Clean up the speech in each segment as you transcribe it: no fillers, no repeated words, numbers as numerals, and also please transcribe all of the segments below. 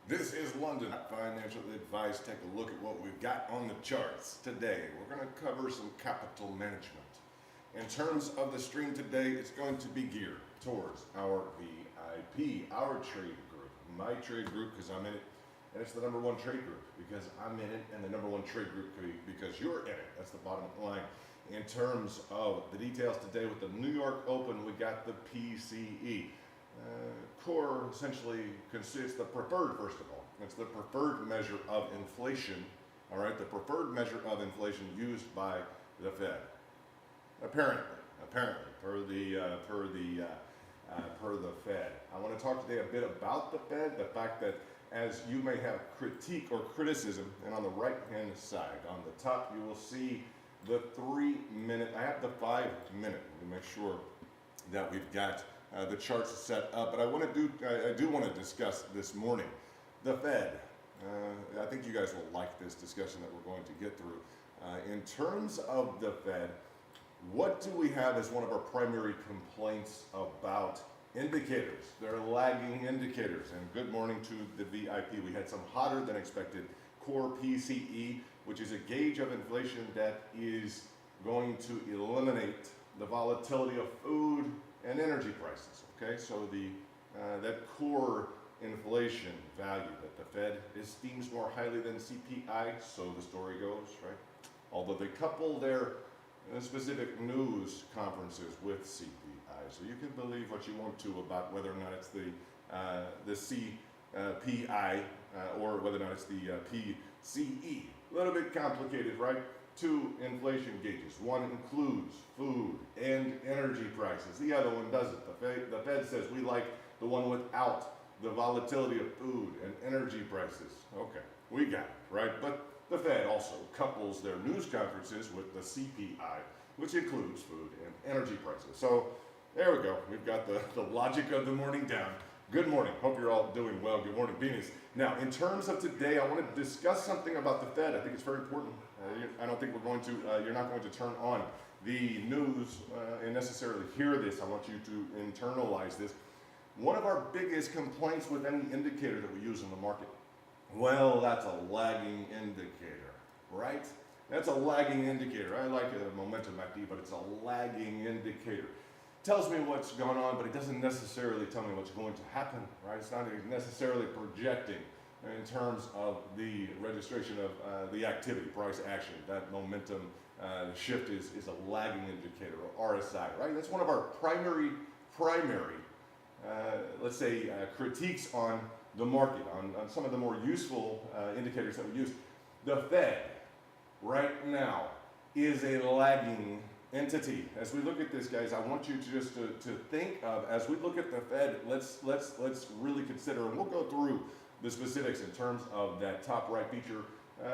This is London Financial Advice. Take a look at what we've got on the charts today. We're going to cover some capital management. In terms of the stream today, it's going to be geared towards our VIP, our trade group, my trade group because I'm in it, and it's the number one trade group because I'm in it, and the number one trade group because you're in it. That's the bottom line. In terms of the details today with the New York Open, we got the PCE. Core essentially consists the preferred, first of all. It's the preferred measure of inflation, all right, the preferred measure of inflation used by the Fed. Apparently, per the Fed. I want to talk today a bit about the Fed, the fact that as you may have critique or criticism, and on the right-hand side, on the top, you will see the 3-minute, I have the 5-minute, to make sure that we've got the charts set up, but I do want to discuss this morning the Fed. I think you guys will like this discussion that we're going to get through. In terms of the Fed, what do we have as one of our primary complaints about indicators? They're lagging indicators. And good morning to the VIP. We had some hotter than expected core PCE, which is a gauge of inflation that is going to eliminate the volatility of food and energy prices. Okay, so that core inflation value that the Fed esteems more highly than CPI, so the story goes, right? Although they couple their specific news conferences with CPI, so you can believe what you want to about whether or not it's the CPI or whether or not it's the PCE. A little bit complicated, right? Two inflation gauges. One includes food and energy prices. The other one doesn't. The Fed says we like the one without the volatility of food and energy prices. Okay, we got it, right? But the Fed also couples their news conferences with the CPI, which includes food and energy prices. So there we go. We've got the logic of the morning down. Good morning. Hope you're all doing well. Good morning, Venus. Now, in terms of today, I want to discuss something about the Fed. I think it's very important. I don't think you're not going to turn on the news and necessarily hear this. I want you to internalize this. One of our biggest complaints with any indicator that we use in the market, well, that's a lagging indicator, right? That's a lagging indicator. I like a momentum MACD, but it's a lagging indicator. Tells me what's going on, but it doesn't necessarily tell me what's going to happen, right? It's not necessarily projecting in terms of the registration of the activity, price action. That momentum shift is a lagging indicator, or RSI, right? That's one of our primary, let's say, critiques on the market, on some of the more useful indicators that we use. The Fed, right now, is a lagging entity. As we look at this, guys, I want you to just to think of, as we look at the Fed, let's really consider, and we'll go through the specifics in terms of that top right feature.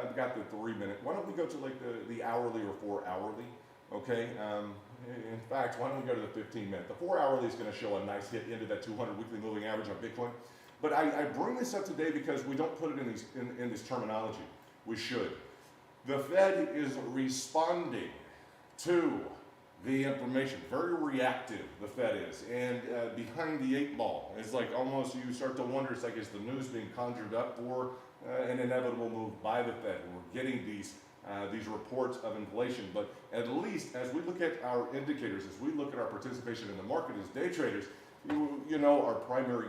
We've got the 3-minute. Why don't we go to like the hourly or 4 hourly? Okay. In fact, why don't we go to the 15-minute? The 4 hourly is going to show a nice hit into that 200 weekly moving average on Bitcoin. But I bring this up today because we don't put it in this terminology. We should. The Fed is responding to the information. Very reactive, the Fed is. And behind the 8 ball. It's like almost you start to wonder, it's like is the news being conjured up for an inevitable move by the Fed? We're getting these reports of inflation, but at least as we look at our indicators, as we look at our participation in the market as day traders, you know our primary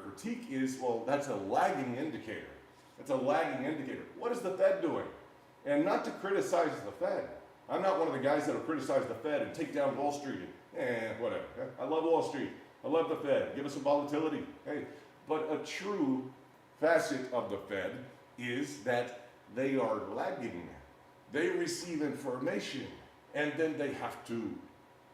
critique is, well, that's a lagging indicator. It's a lagging indicator. What is the Fed doing? And not to criticize the Fed. I'm not one of the guys that will criticize the Fed and take down Wall Street and whatever. I love Wall Street. I love the Fed. Give us some volatility. Hey, but a true facet of the Fed is that they are lagging. They receive information and then they have to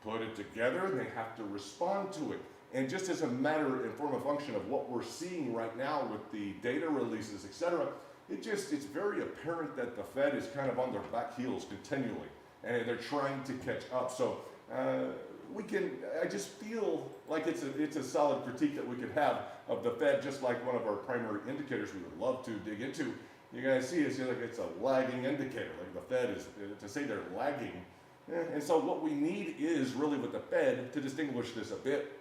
put it together and they have to respond to it. And just as a matter and form of function of what we're seeing right now with the data releases, etc., it's very apparent that the Fed is kind of on their back heels continually and they're trying to catch up. So I just feel like it's a solid critique that we could have of the Fed, just like one of our primary indicators we would love to dig into. You guys see it's like it's a lagging indicator, like the Fed is, to say they're lagging. And so what we need is really with the Fed to distinguish this a bit.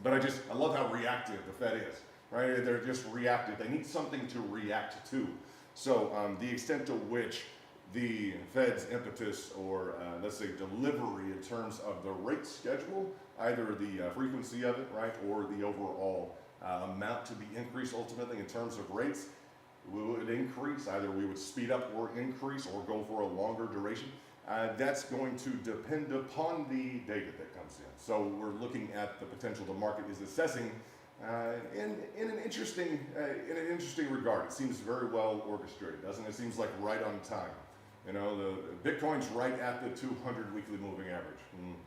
But I love how reactive the Fed is. right? They're just reactive. They need something to react to. So the extent to which the Fed's impetus or let's say delivery in terms of the rate schedule, either the frequency of it, right, or the overall amount to be increased ultimately in terms of rates, would increase. Either we would speed up or increase or go for a longer duration. That's going to depend upon the data that comes in. So we're looking at the potential the market is assessing in an interesting regard. It seems very well orchestrated, doesn't it? It seems like right on time. You know, the Bitcoin's right at the 200 weekly moving average.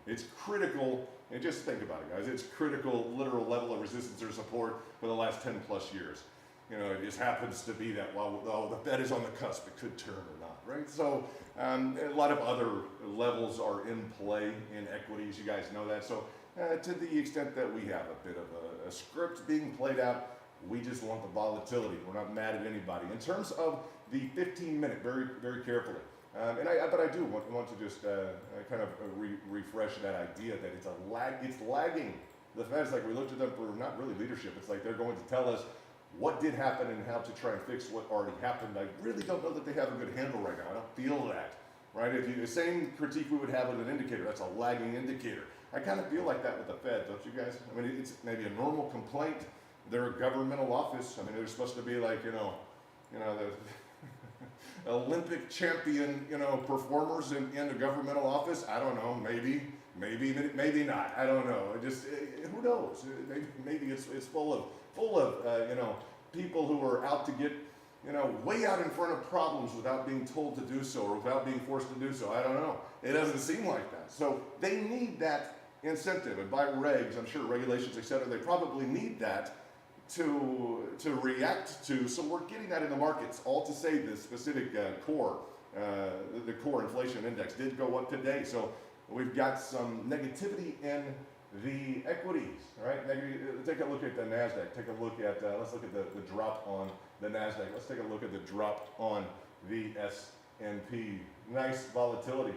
It's critical, and just think about it, guys. It's critical literal level of resistance or support for the last 10 plus years. You know, it just happens to be that while the Fed is on the cusp, it could turn or not, right? So a lot of other levels are in play in equities. You guys know that. So to the extent that we have a bit of a script being played out, we just want the volatility. We're not mad at anybody. In terms of the 15-minute, very, very carefully. But I do want to just kind of refresh that idea that it's lagging. The Fed's like, we looked at them for not really leadership. It's like they're going to tell us what did happen and how to try and fix what already happened. I really don't know that they have a good handle right now. I don't feel that, right? The same critique we would have with an indicator, that's a lagging indicator. I kind of feel like that with the Fed, don't you guys? I mean, it's maybe a normal complaint. They're a governmental office. I mean, they're supposed to be like, the Olympic champion, performers in a governmental office. I don't know, maybe not. I don't know. Who knows? Maybe it's full of people who are out to get, way out in front of problems without being told to do so or without being forced to do so. I don't know. It doesn't seem like that. So they need that incentive, and by regs, I'm sure regulations, et cetera, they probably need that to react to. So we're getting that in the markets. All to say the specific core inflation index did go up today. So we've got some negativity in the equities, right? Take a look at the NASDAQ. Take a look at, let's look at the drop on the NASDAQ. Let's take a look at the drop on the S&P. Nice volatility.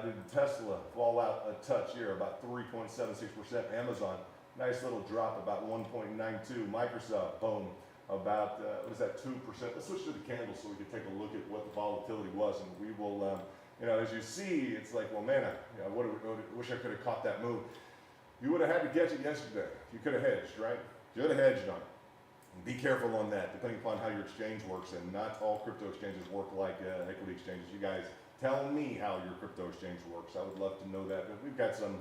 Did Tesla fall out a touch here, about 3.76%. Amazon, nice little drop, about 1.92. Microsoft, boom, about, 2%. Let's switch to the candle so we can take a look at what the volatility was, and we will, as you see, it's like, well, man, I wish I could have caught that move. You would have had to catch it yesterday. You could have hedged, right? You could have hedged on it. And be careful on that, depending upon how your exchange works, and not all crypto exchanges work like equity exchanges. You guys tell me how your crypto exchange works. I would love to know that. But we've got some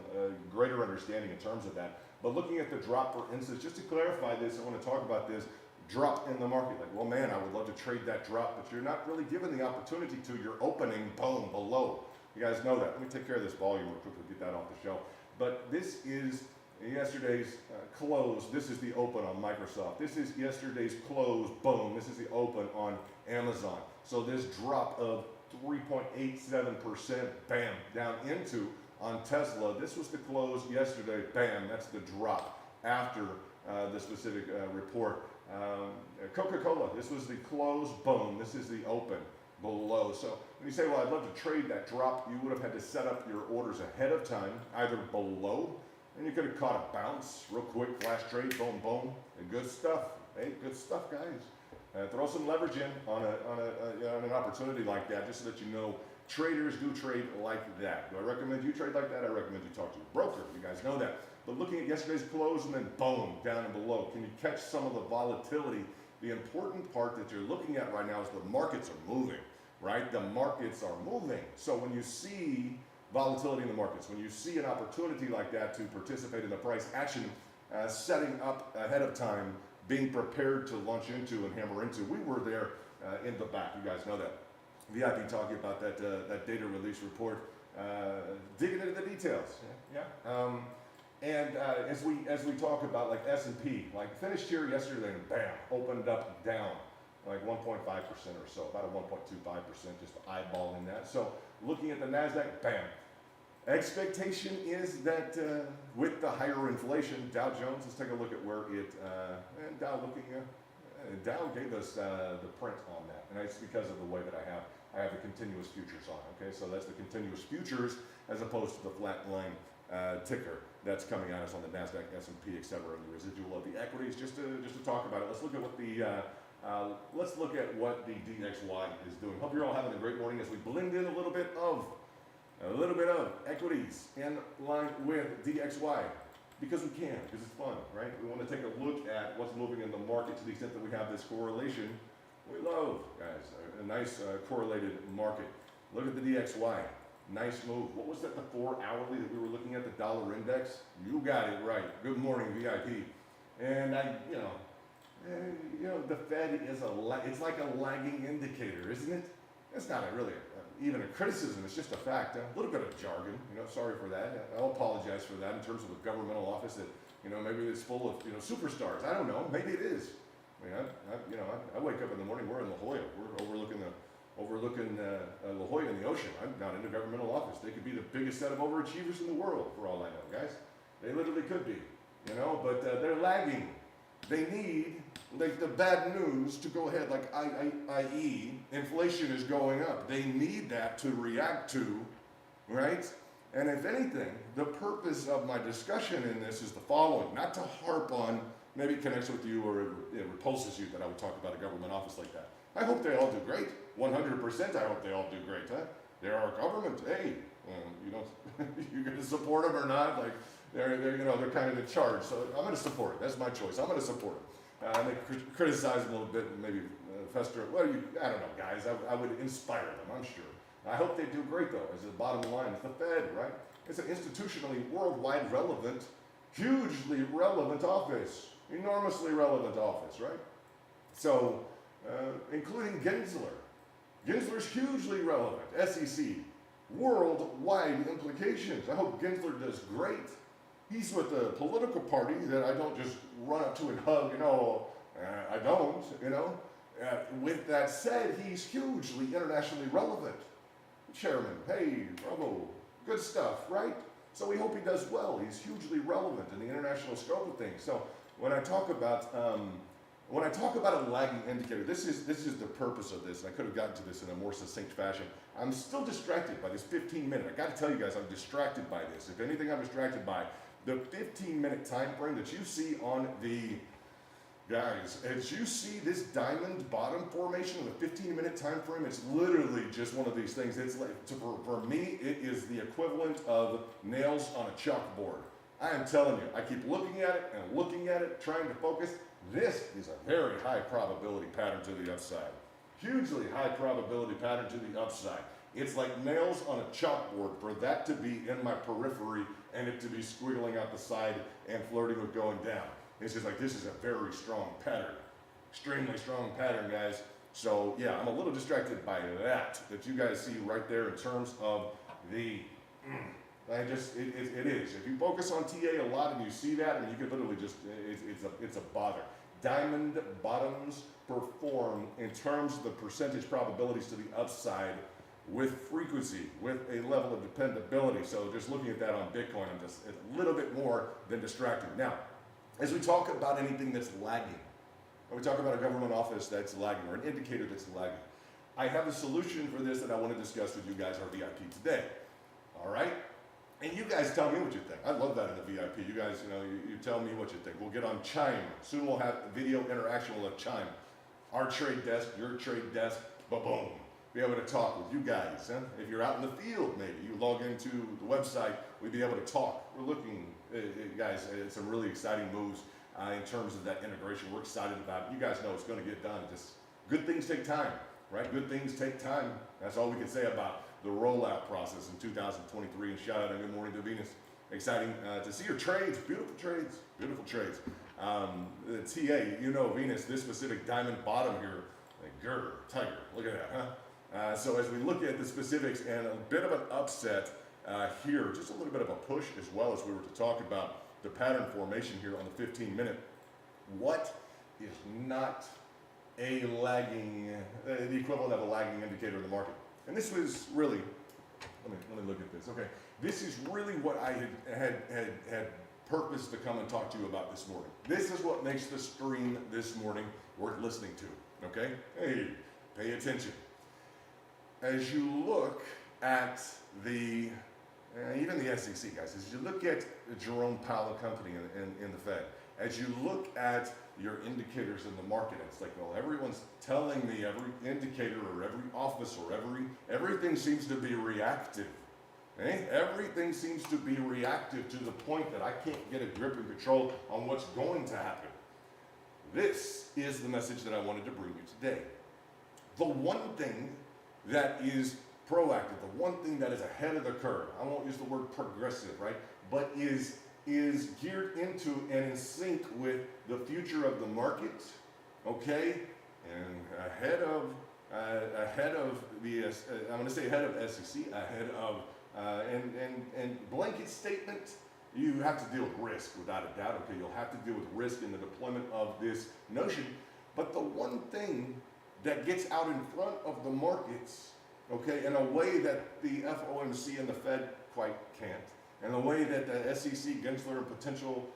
greater understanding in terms of that. But looking at the drop, for instance, just to clarify this, I want to talk about this drop in the market. Like, well, man, I would love to trade that drop, but you're not really given the opportunity to. Your opening, boom, below. You guys know that. Let me take care of this volume real quickly, get that off the shelf. But this is yesterday's close. This is the open on Microsoft. This is yesterday's close. Boom. This is the open on Amazon. So this drop of 3.87%, bam, down into on Tesla. This was the close yesterday. Bam. That's the drop after the specific report. Coca-Cola. This was the close. Boom. This is the open below. So when you say, well, I'd love to trade that drop, you would have had to set up your orders ahead of time, either below, and you could have caught a bounce real quick, flash trade, boom, boom, and good stuff. Hey, good stuff, guys. Throw some leverage in on an opportunity like that, just so that you know traders do trade like that. Do I recommend you trade like that? I recommend you talk to a broker. You guys know that. But looking at yesterday's close and then boom, down and below, can you catch some of the volatility? The important part that you're looking at right now is the markets are moving, right? The markets are moving. So when you see volatility in the markets, when you see an opportunity like that to participate in the price action, setting up ahead of time, being prepared to launch into and hammer into. We were there in the back. You guys know that. VIP talking about that data release report, digging into the details. Yeah. And as we talk about like S&P, like finished here yesterday and bam, opened up down like 1.5% or so, about a 1.25%, just eyeballing that. So looking at the NASDAQ, bam. Expectation is that with the higher inflation, Dow Jones, let's take a look at where it, and Dow gave us the print on that, and it's because of the way that I have the continuous futures on, okay? So that's the continuous futures as opposed to the flat line ticker that's coming at us on the NASDAQ, S&P, et cetera, and the residual of the equities. Just to talk about it, let's look at what the DXY is doing. Hope you're all having a great morning as we blend in a little bit of equities in line with DXY. Because we can, because it's fun, right? We want to take a look at what's moving in the market to the extent that we have this correlation. We love, guys, a nice correlated market. Look at the DXY, nice move. What was that, the 4 hourly that we were looking at, the dollar index? You got it right. Good morning, VIP. And the Fed is it's like a lagging indicator, isn't it? It's not even a criticism, it's just a fact. A little bit of jargon, sorry for that. I'll apologize for that in terms of a governmental office that, maybe it's full of, superstars. I don't know, maybe it is. I wake up in the morning, we're in La Jolla. We're overlooking La Jolla in the ocean. I'm not in a governmental office. They could be the biggest set of overachievers in the world, for all I know, guys. They literally could be, but they're lagging. They need the bad news to go ahead, i.e., inflation is going up. They need that to react to, right? And if anything, the purpose of my discussion in this is the following, not to harp on, maybe it connects with you or it repulses you that I would talk about a government office like that. I hope they all do great. 100% I hope they all do great. Huh? They're our government. Hey, you're going to support them or not? They're kind of in charge. So I'm going to support it. That's my choice. I'm going to support it. I may criticize them a little bit and maybe fester. I don't know, guys. I would inspire them, I'm sure. I hope they do great, though, as the bottom line. It's the Fed, right? It's an institutionally worldwide relevant, hugely relevant office. Enormously relevant office, right? So, including Gensler. Gensler's hugely relevant. SEC. Worldwide implications. I hope Gensler does great. He's with a political party that I don't just run up to and hug, I don't, With that said, he's hugely internationally relevant. Chairman, hey, bravo, good stuff, right? So we hope he does well. He's hugely relevant in the international scope of things. So when I talk about a lagging indicator, this is the purpose of this, and I could have gotten to this in a more succinct fashion. I'm still distracted by this 15-minute. I got to tell you guys, I'm distracted by this. If anything, I'm distracted by the 15-minute time frame that you see on the, guys, as you see this diamond bottom formation of a 15-minute time frame, it's literally just one of these things. It's like, for me, it is the equivalent of nails on a chalkboard. I am telling you, I keep looking at it, trying to focus. This is a very high probability pattern to the upside. Hugely high probability pattern to the upside. It's like nails on a chalkboard for that to be in my periphery and it to be squiggling out the side and flirting with going down. It's just like, this is a very strong pattern. Extremely strong pattern, guys. So yeah, I'm a little distracted by that you guys see right there in terms of the, it is. If you focus on TA a lot and you see that, you could literally just, it's a bother. Diamond bottoms perform in terms of the percentage probabilities to the upside with frequency, with a level of dependability. So just looking at that on Bitcoin, I'm just a little bit more than distracted. Now, as we talk about anything that's lagging, or we talk about a government office that's lagging or an indicator that's lagging, I have a solution for this that I want to discuss with you guys, our VIP today. All right? And you guys tell me what you think. I love that in the VIP. You guys, you tell me what you think. We'll get on Chime. Soon we'll have video interaction. We'll have Chime. Our trade desk, your trade desk, ba-boom. Be able to talk with you guys. Huh? If you're out in the field, maybe you log into the website, we'd be able to talk. We're looking, guys, at some really exciting moves in terms of that integration. We're excited about it. You guys know it's going to get done. Just good things take time, right? Good things take time. That's all we can say about the rollout process in 2023. And shout out and good morning to Venus. Exciting to see your trades. Beautiful trades. Beautiful trades. The TA, Venus, this specific diamond bottom here, like girder, tiger. Look at that, huh? So as we look at the specifics and a bit of an upset here, just a little bit of a push as well as we were to talk about the pattern formation here on the 15-minute. What is not a lagging, the equivalent of a lagging indicator in the market? And this was really, let me look at this. Okay, this is really what I had purpose to come and talk to you about this morning. This is what makes the stream this morning worth listening to. Okay, hey, pay attention. As you look at the, even the SEC, guys, as you look at Jerome Powell and company in the Fed, as you look at your indicators in the market, it's like, well, everyone's telling me every indicator or every office or everything seems to be reactive. Everything seems to be reactive to the point that I can't get a grip and control on what's going to happen. This is the message that I wanted to bring you today. The one thing that is proactive, the one thing that is ahead of the curve, I won't use the word progressive, right? But is geared into and in sync with the future of the market, okay? And ahead of the, I'm going to say ahead of SEC, ahead of, and blanket statement, you have to deal with risk without a doubt, okay? You'll have to deal with risk in the deployment of this notion. But the one thing that gets out in front of the markets, okay, in a way that the FOMC and the Fed quite can't, in a way that the SEC, Gensler, and potential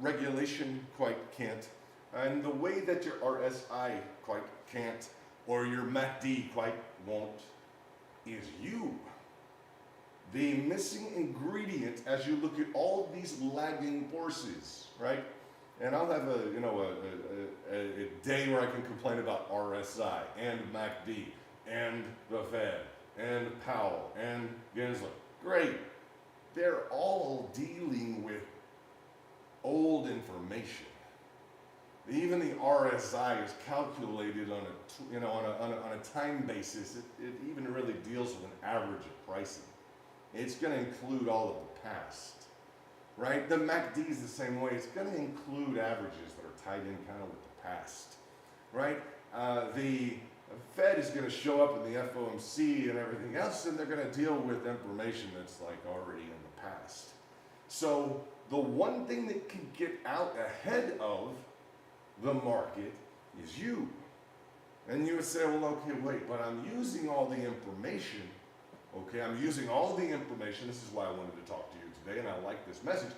regulation quite can't, and the way that your RSI quite can't, or your MACD quite won't, is you. The missing ingredient as you look at all of these lagging forces, right? And I'll have a day where I can complain about RSI and MACD and the Fed and Powell and Gensler. Great. They're all dealing with old information. Even the RSI is calculated on a time basis. It even really deals with an average of pricing. It's going to include all of the past, right? The MACD is the same way. It's going to include averages that are tied in kind of with the past, right? The Fed is going to show up in the FOMC and everything else, and they're going to deal with information that's like already in the past. So the one thing that can get out ahead of the market is you. And you would say, well, okay, wait, but I'm using all the information. Okay, I'm using all the information. This is why I wanted to talk to you today, and I like this message.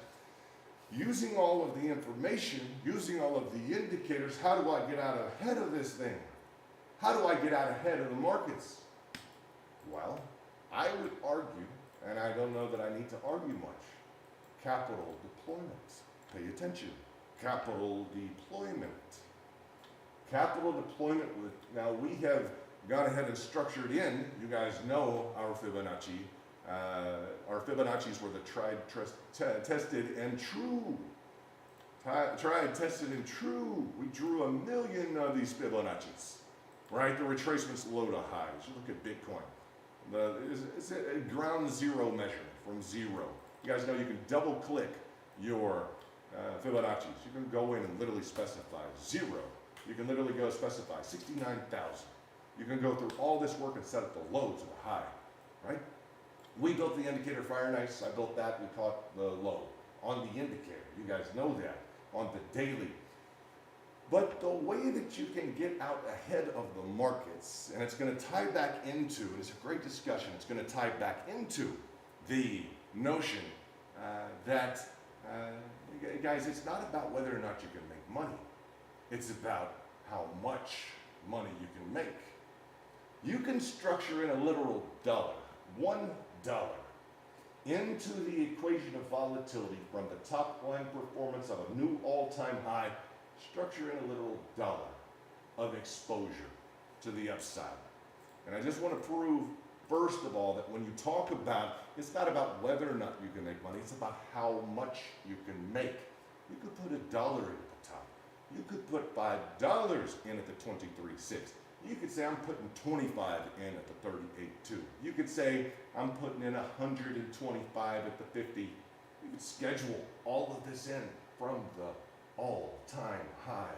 Using all of the information, using all of the indicators, how do I get out ahead of this thing? How do I get out ahead of the markets? Well, I would argue, and I don't know that I need to argue much, capital deployment. Pay attention. Capital deployment. Capital deployment, now we have gone ahead and structured in, you guys know our Fibonacci. Our Fibonacci's were the tried, tested, and true. Tried, tested, and true. We drew 1 million of these Fibonacci's, right? The retracements low to highs. You look at Bitcoin. It's a ground zero measurement from zero. You guys know you can double click your Fibonacci's. You can go in and literally specify zero. You can literally go specify 69,000. You can go through all this work and set up the low to the high, right? We built the indicator Fire and Ice. I built that. We caught the low on the indicator. You guys know that on the daily. But the way that you can get out ahead of the markets, and it's going to tie back into, and it's a great discussion, it's going to tie back into the notion that, guys, it's not about whether or not you can make money. It's about how much money you can make. You can structure in a literal dollar, $1, into the equation of volatility from the top line performance of a new all-time high, structure in a literal dollar of exposure to the upside. And I just want to prove, first of all, that when you talk about, it's not about whether or not you can make money, it's about how much you can make. You could put $1 in at the top. You could put $5 in at the 23.6. You could say I'm putting 25 in at the 38.2. You could say I'm putting in 125 at the 50. You could schedule all of this in from the all-time high.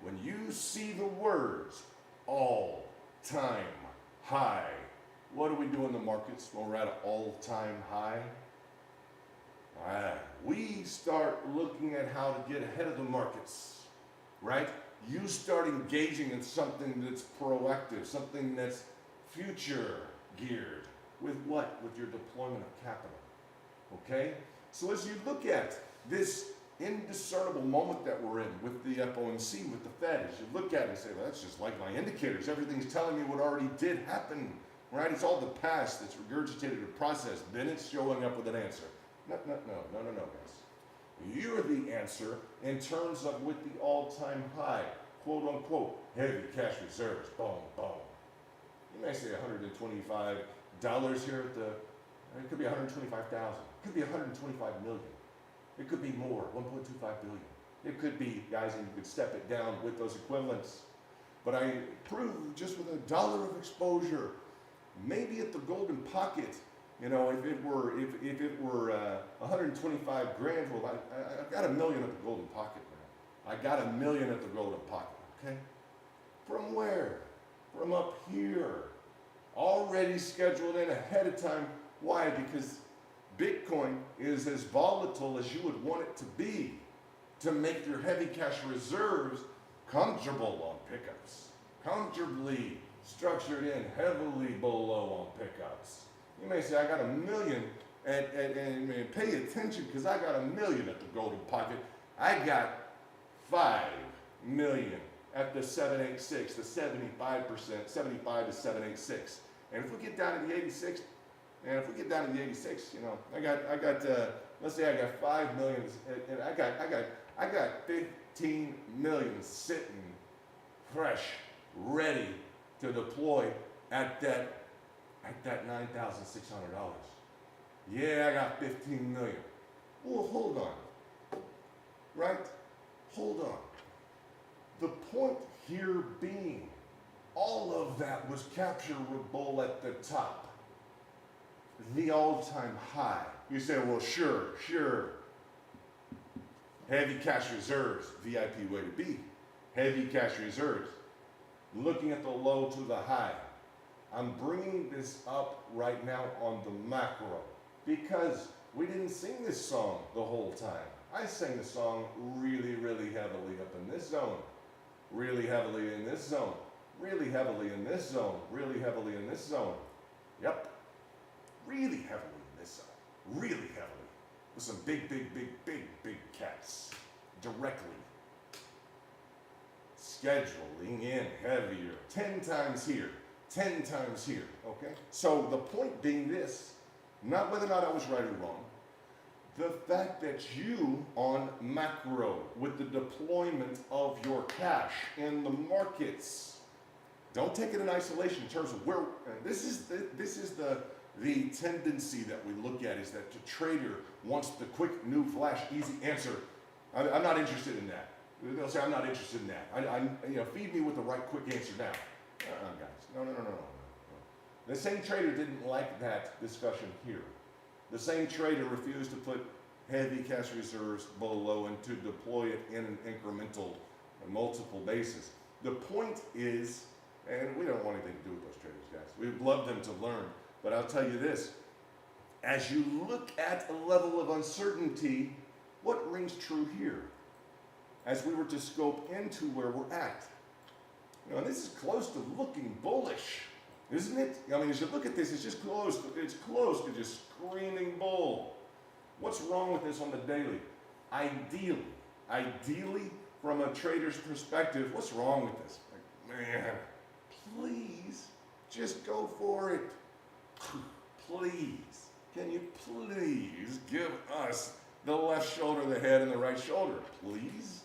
When you see the words all-time high, what do we do in the markets when we're at an all-time high? We start looking at how to get ahead of the markets, right? You start engaging in something that's proactive, something that's future geared. With what? With your deployment of capital, okay? So as you look at this indiscernible moment that we're in with the FOMC, with the Fed, as you look at it and say, well, that's just like my indicators. Everything's telling me what already did happen. right? It's all the past that's regurgitated and processed. Then it's showing up with an answer. No, guys. You're the answer in terms of with the all-time high, quote unquote, heavy cash reserves, boom, boom. You may say $125 here at the, it could be 125,000. It could be 125 million. It could be more, 1.25 billion. It could be, guys, and you could step it down with those equivalents. But I proved just with $1 of exposure, maybe at the golden pocket, you know, if it were 125 grand, well, I've got $1 million at the golden pocket now. I got $1 million at the golden pocket, okay? From where? From up here. Already scheduled in ahead of time. Why? Because Bitcoin is as volatile as you would want it to be to make your heavy cash reserves comfortable on pickups, comfortably structured in, heavily below on pickups. You may say, I got $1 million, and pay attention because I got $1 million at the golden pocket. I got 5 million at the 786, the 75%, 75 to 786. And if we get down to the 86, you know, I got let's say I got 5 million, and I got 15 million sitting fresh, ready to deploy at that $9,600. Yeah, I got 15 million. Well, hold on, right? Hold on. The point here being, all of that was capturable at the top, the all-time high. You say, well, sure. Heavy cash reserves, VIP way to be. Heavy cash reserves. Looking at the low to the high. I'm bringing this up right now on the macro because we didn't sing this song the whole time. I sang the song really, really heavily up in this zone. Really heavily in this zone. Really heavily in this zone. Really heavily in this zone. Yep. Really heavily in this zone. Really heavily. With some big cats. Directly. Scheduling in heavier. 10 times here. 10 times here. Okay? So the point being this, not whether or not I was right or wrong, the fact that you on macro with the deployment of your cash in the markets, don't take it in isolation in terms of where, this is the tendency that we look at is that the trader wants the quick, new, flash, easy answer. I'm not interested in that. They'll say, I'm not interested in that. Feed me with the right quick answer now. Guys, no. The same trader didn't like that discussion here. The same trader refused to put heavy cash reserves below and to deploy it in an incremental, multiple basis. The point is, and we don't want anything to do with those traders, guys. We'd love them to learn, but I'll tell you this. As you look at a level of uncertainty, what rings true here? As we were to scope into where we're at. And this is close to looking bullish, isn't it? I mean, as you look at this, it's just close. It's close to just screaming bull. What's wrong with this on the daily? Ideally, from a trader's perspective, what's wrong with this? Like, man, please, just go for it. Please, can you please give us the left shoulder, the head, and the right shoulder, please?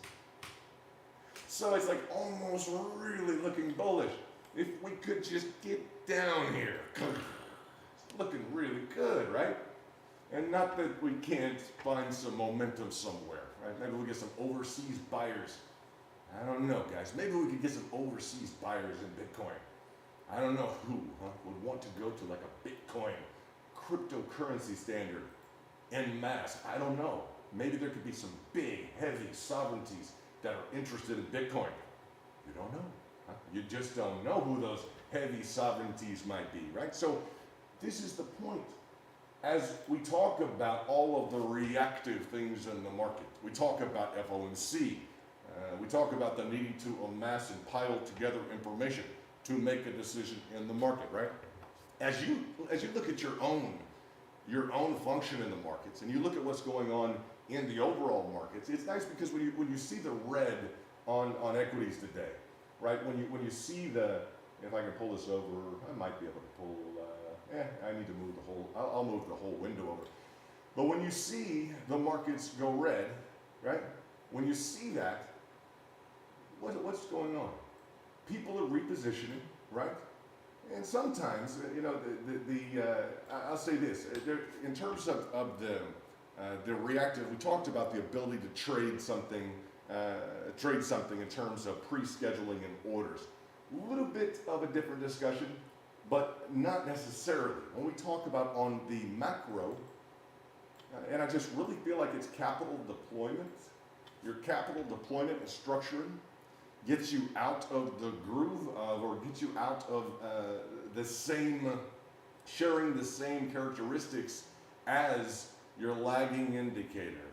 So it's like almost really looking bullish. If we could just get down here. It's looking really good, right? And not that we can't find some momentum somewhere, right? Maybe we get some overseas buyers. I don't know, guys. Maybe we could get some overseas buyers in Bitcoin. I don't know who would want to go to like a Bitcoin cryptocurrency standard en masse. I don't know. Maybe there could be some big, heavy sovereignties that are interested in Bitcoin. You don't know. You just don't know who those heavy sovereignties might be, right? So this is the point. As we talk about all of the reactive things in the market, we talk about FOMC, we talk about the needing to amass and pile together information to make a decision in the market, right? As you look at your own function in the markets, and you look at what's going on in the overall markets, it's nice because when you see the red on equities today, right? When you see the If I can pull this over, I might be able to pull, I need to move the whole, I'll move the whole window over. But when you see the markets go red, right? When you see that, what's going on? People are repositioning, right? And sometimes, I'll say this, in terms of the reactive, we talked about the ability to trade something in terms of pre-scheduling and orders. A little bit of a different discussion, but not necessarily. When we talk about on the macro, and I just really feel like it's capital deployment, your capital deployment and structuring gets you out of the groove of, or gets you out of sharing the same characteristics as your lagging indicator.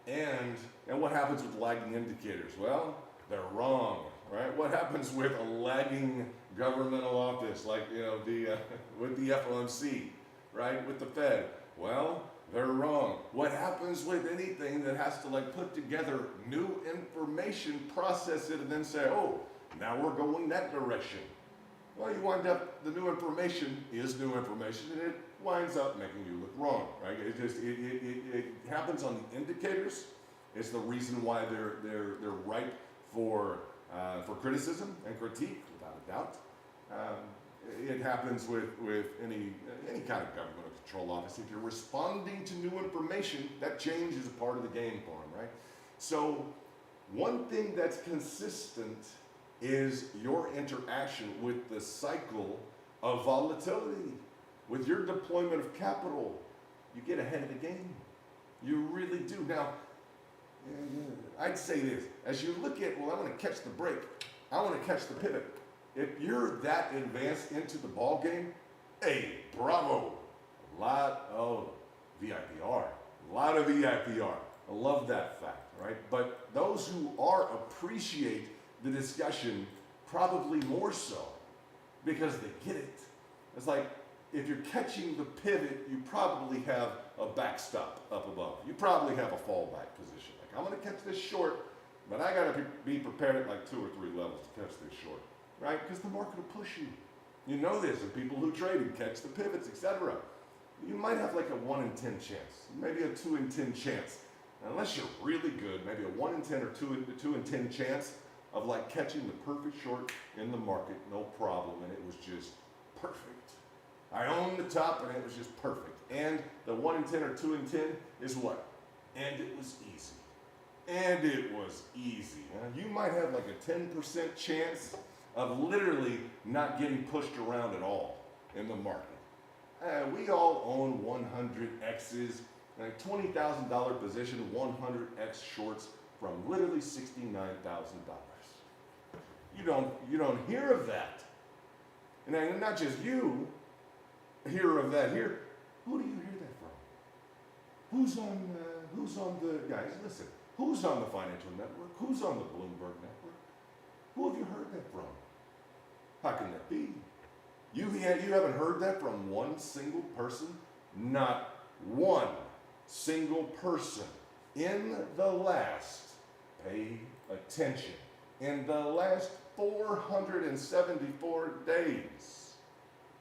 And what happens with lagging indicators? Well, they're wrong, right? What happens with a lagging governmental office, like with the FOMC, right? With the Fed? Well, they're wrong. What happens with anything that has to put together new information, process it, and then say, oh, now we're going that direction? Well, you wind up, the new information is new information, and it winds up making you look wrong, right? It happens on the indicators. It's the reason why they're ripe for criticism and critique, without a doubt. It happens with any kind of governmental control office. If you're responding to new information, that change is a part of the game for them, right? So one thing that's consistent is your interaction with the cycle of volatility. With your deployment of capital, you get ahead of the game. You really do. Now, I'd say this, as you look at, well, I want to catch the break, I want to catch the pivot. If you're that advanced into the ball game, hey, bravo. A lot of VIPR. A lot of VIPR. I love that fact, right? But those who appreciate the discussion probably more so because they get it. It's like, if you're catching the pivot, you probably have a backstop up above. You probably have a fallback position. Like, I'm going to catch this short, but I got to be prepared at 2 or 3 levels to catch this short, right? Because the market will push you. You know this, and people who trade and catch the pivots, etc. You might have a 1 in 10 chance, maybe a 2 in 10 chance. Unless you're really good, maybe a 1 in 10 or 2 in 10 chance of catching the perfect short in the market, no problem, and it was just perfect. I owned the top, and it was just perfect. And the 1 in 10 or 2 in 10 is what? And it was easy. And it was easy. You might have a 10% chance of literally not getting pushed around at all in the market. We all own 100Xs, $20,000 position, 100X shorts from literally $69,000. You don't hear of that. And not just you hear of that here. Who do you hear that from? Who's on the, guys, listen, who's on the Financial Network? Who's on the Bloomberg Network? Who have you heard that from? How can that be? You haven't heard that from one single person? Not one single person in the last, pay attention, in the last 474 days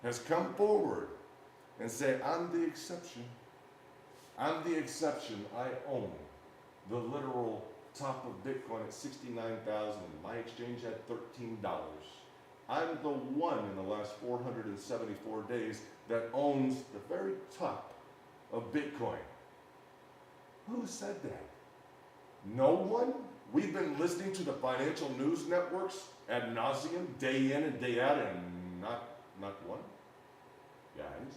has come forward and said, I'm the exception. I'm the exception. I own the literal top of Bitcoin at 69,000 and my exchange at $13. I'm the one in the last 474 days that owns the very top of Bitcoin. Who said that? No one? We've been listening to the financial news networks ad nauseum, day in and day out, and not one. Guys,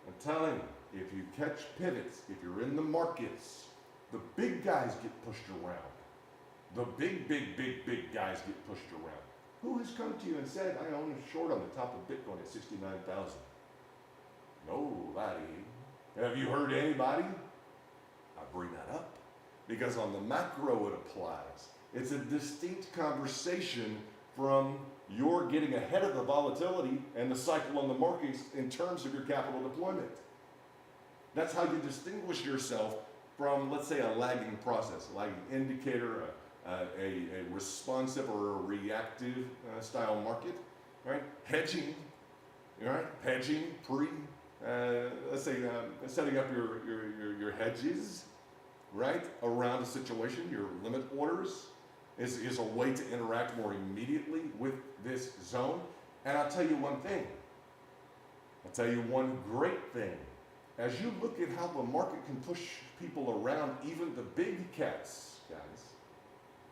I'm telling you, if you catch pivots, if you're in the markets, the big guys get pushed around. The big guys get pushed around. Who has come to you and said, I own a short on the top of Bitcoin at 69,000? Nobody. Have you heard anybody? I bring that up because on the macro it applies. It's a distinct conversation from your getting ahead of the volatility and the cycle on the markets in terms of your capital deployment. That's how you distinguish yourself from, let's say, a lagging process, a lagging indicator, a responsive or a reactive style market. right? Hedging, right? Hedging, let's say, setting up your hedges, right? Around a situation, your limit orders is a way to interact more immediately with this zone. And I'll tell you one thing. I'll tell you one great thing. As you look at how the market can push people around, even the big cats, guys,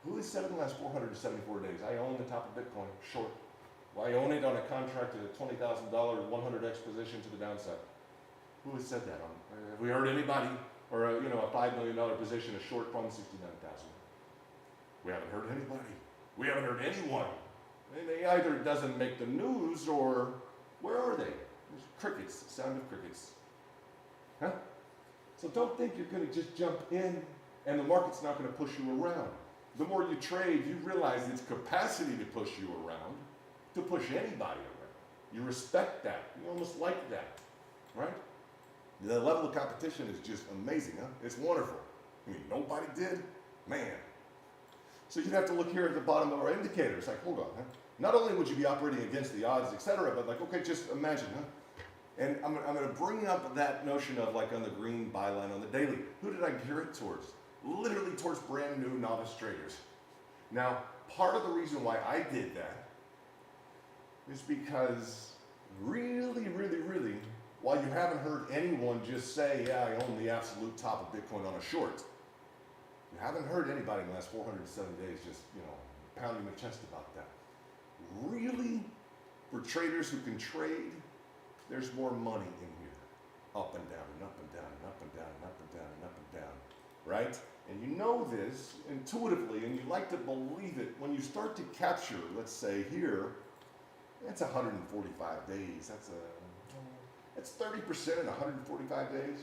who has said in the last 474 days, I own the top of Bitcoin, short. Well, I own it on a contract at a $20,000, 100x position to the downside. Who has said that? Have we heard anybody? Or a $5 million position, a short from 69,000? We haven't heard anybody. We haven't heard anyone. They either doesn't make the news or where are they? There's crickets, sound of crickets. Huh? So don't think you're going to just jump in and the market's not going to push you around. The more you trade, you realize its capacity to push you around, to push anybody around. You respect that. You almost like that, right? The level of competition is just amazing, huh? It's wonderful. I mean, nobody did? Man. So you'd have to look here at the bottom of our indicator. It's like, hold on, huh? Not only would you be operating against the odds, etc., but like, okay, just imagine, huh? And I'm going to bring up that notion of like on the green byline on the daily. Who did I gear it towards? Literally towards brand new novice traders. Now, part of the reason why I did that is because really, while you haven't heard anyone just say, yeah, I own the absolute top of Bitcoin on a short, you haven't heard anybody in the last 407 days just, pounding their chest about that. Really, for traders who can trade, there's more money in here. Up and down, and up and down, and up and down, and up and down, and up and down, right? And you know this intuitively, and you like to believe it when you start to capture, let's say here, that's 145 days. That's 30% in 145 days.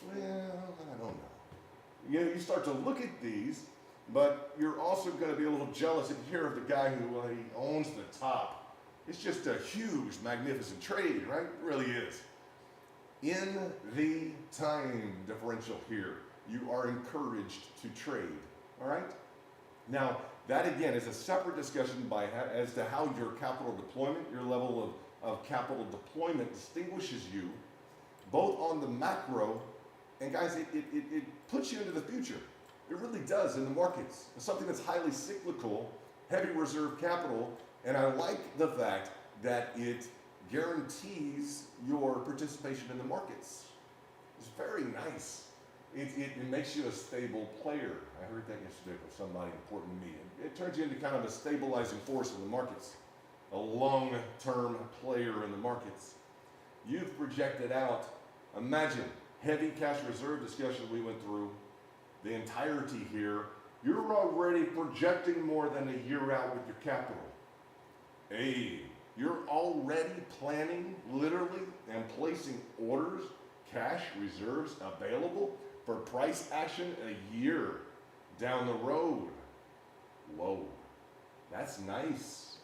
Well, I don't know. You start to look at these, but you're also going to be a little jealous if you hear of the guy who he owns the top. It's just a huge, magnificent trade, right? It really is. In the time differential here, you are encouraged to trade, all right? Now, that again is a separate discussion as to how your capital deployment, your level of capital deployment distinguishes you, both on the macro, and guys, it puts you into the future. It really does in the markets. It's something that's highly cyclical, heavy reserve capital, and I like the fact that it guarantees your participation in the markets. It's very nice. It makes you a stable player. I heard that yesterday from somebody important to me. It turns you into kind of a stabilizing force in the markets, a long-term player in the markets. You've projected out, imagine, heavy cash reserve discussion we went through, the entirety here. You're already projecting more than a year out with your capital. Hey, you're already planning, literally, and placing orders, cash reserves available for price action a year down the road. Whoa, that's nice.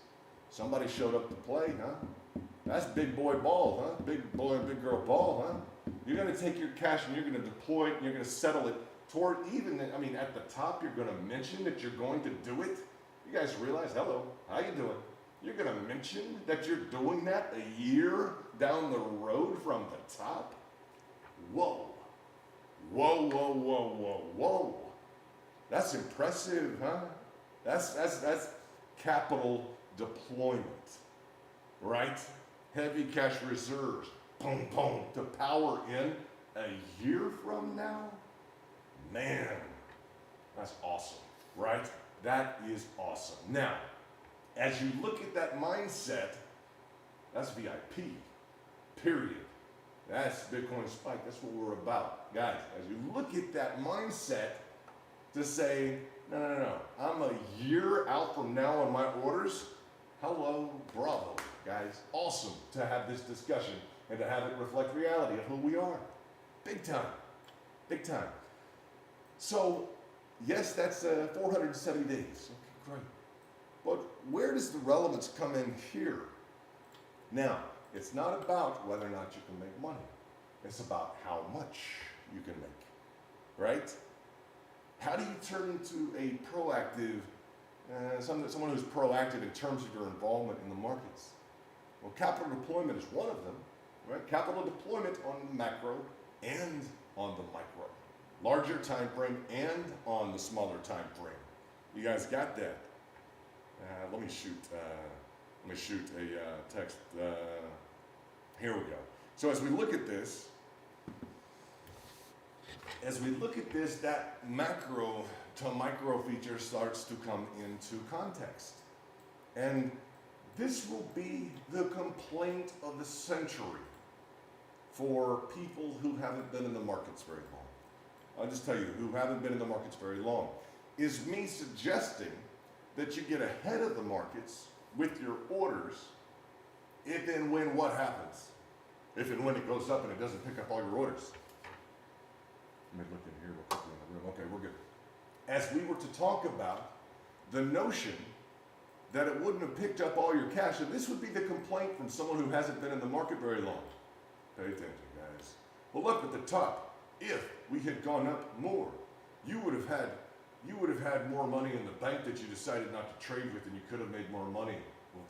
Somebody showed up to play, huh? That's big boy ball, huh? Big boy and big girl ball, huh? You're gonna take your cash and you're gonna deploy it and you're gonna settle it toward at the top, you're gonna mention that you're going to do it. You guys realize, hello, how you doing? You're gonna mention that you're doing that a year down the road from the top? Whoa. Whoa, whoa, whoa, whoa, whoa. That's impressive, huh? That's capital deployment, right? Heavy cash reserves, boom, boom, to power in a year from now? Man, that's awesome, right? That is awesome. Now, as you look at that mindset, that's VIP, period. That's Bitcoin Spike. That's what we're about. Guys, as you look at that mindset to say, no, I'm a year out from now on my orders, hello, bravo, guys. Awesome to have this discussion and to have it reflect reality of who we are. Big time, big time. So, yes, that's 470 days. Okay, great. But where does the relevance come in here? Now, it's not about whether or not you can make money. It's about how much you can make, right? How do you turn into a proactive, someone who's proactive in terms of your involvement in the markets? Well, capital deployment is one of them, right? Capital deployment on the macro and on the micro. Larger time frame and on the smaller time frame. You guys got that? Let me shoot a text. Here we go. So as we look at this, that macro to micro feature starts to come into context. And this will be the complaint of the century for people who haven't been in the markets very long. I'll just tell you, who haven't been in the markets very long, is me suggesting that you get ahead of the markets with your orders if and when what happens? If and when it goes up and it doesn't pick up all your orders. Let me look in here real quickly in the room. Okay, we're good. As we were to talk about the notion that it wouldn't have picked up all your cash, and this would be the complaint from someone who hasn't been in the market very long. Pay attention, guys. Well, look at the top. If we had gone up more, you would have had more money in the bank that you decided not to trade with, and you could have made more money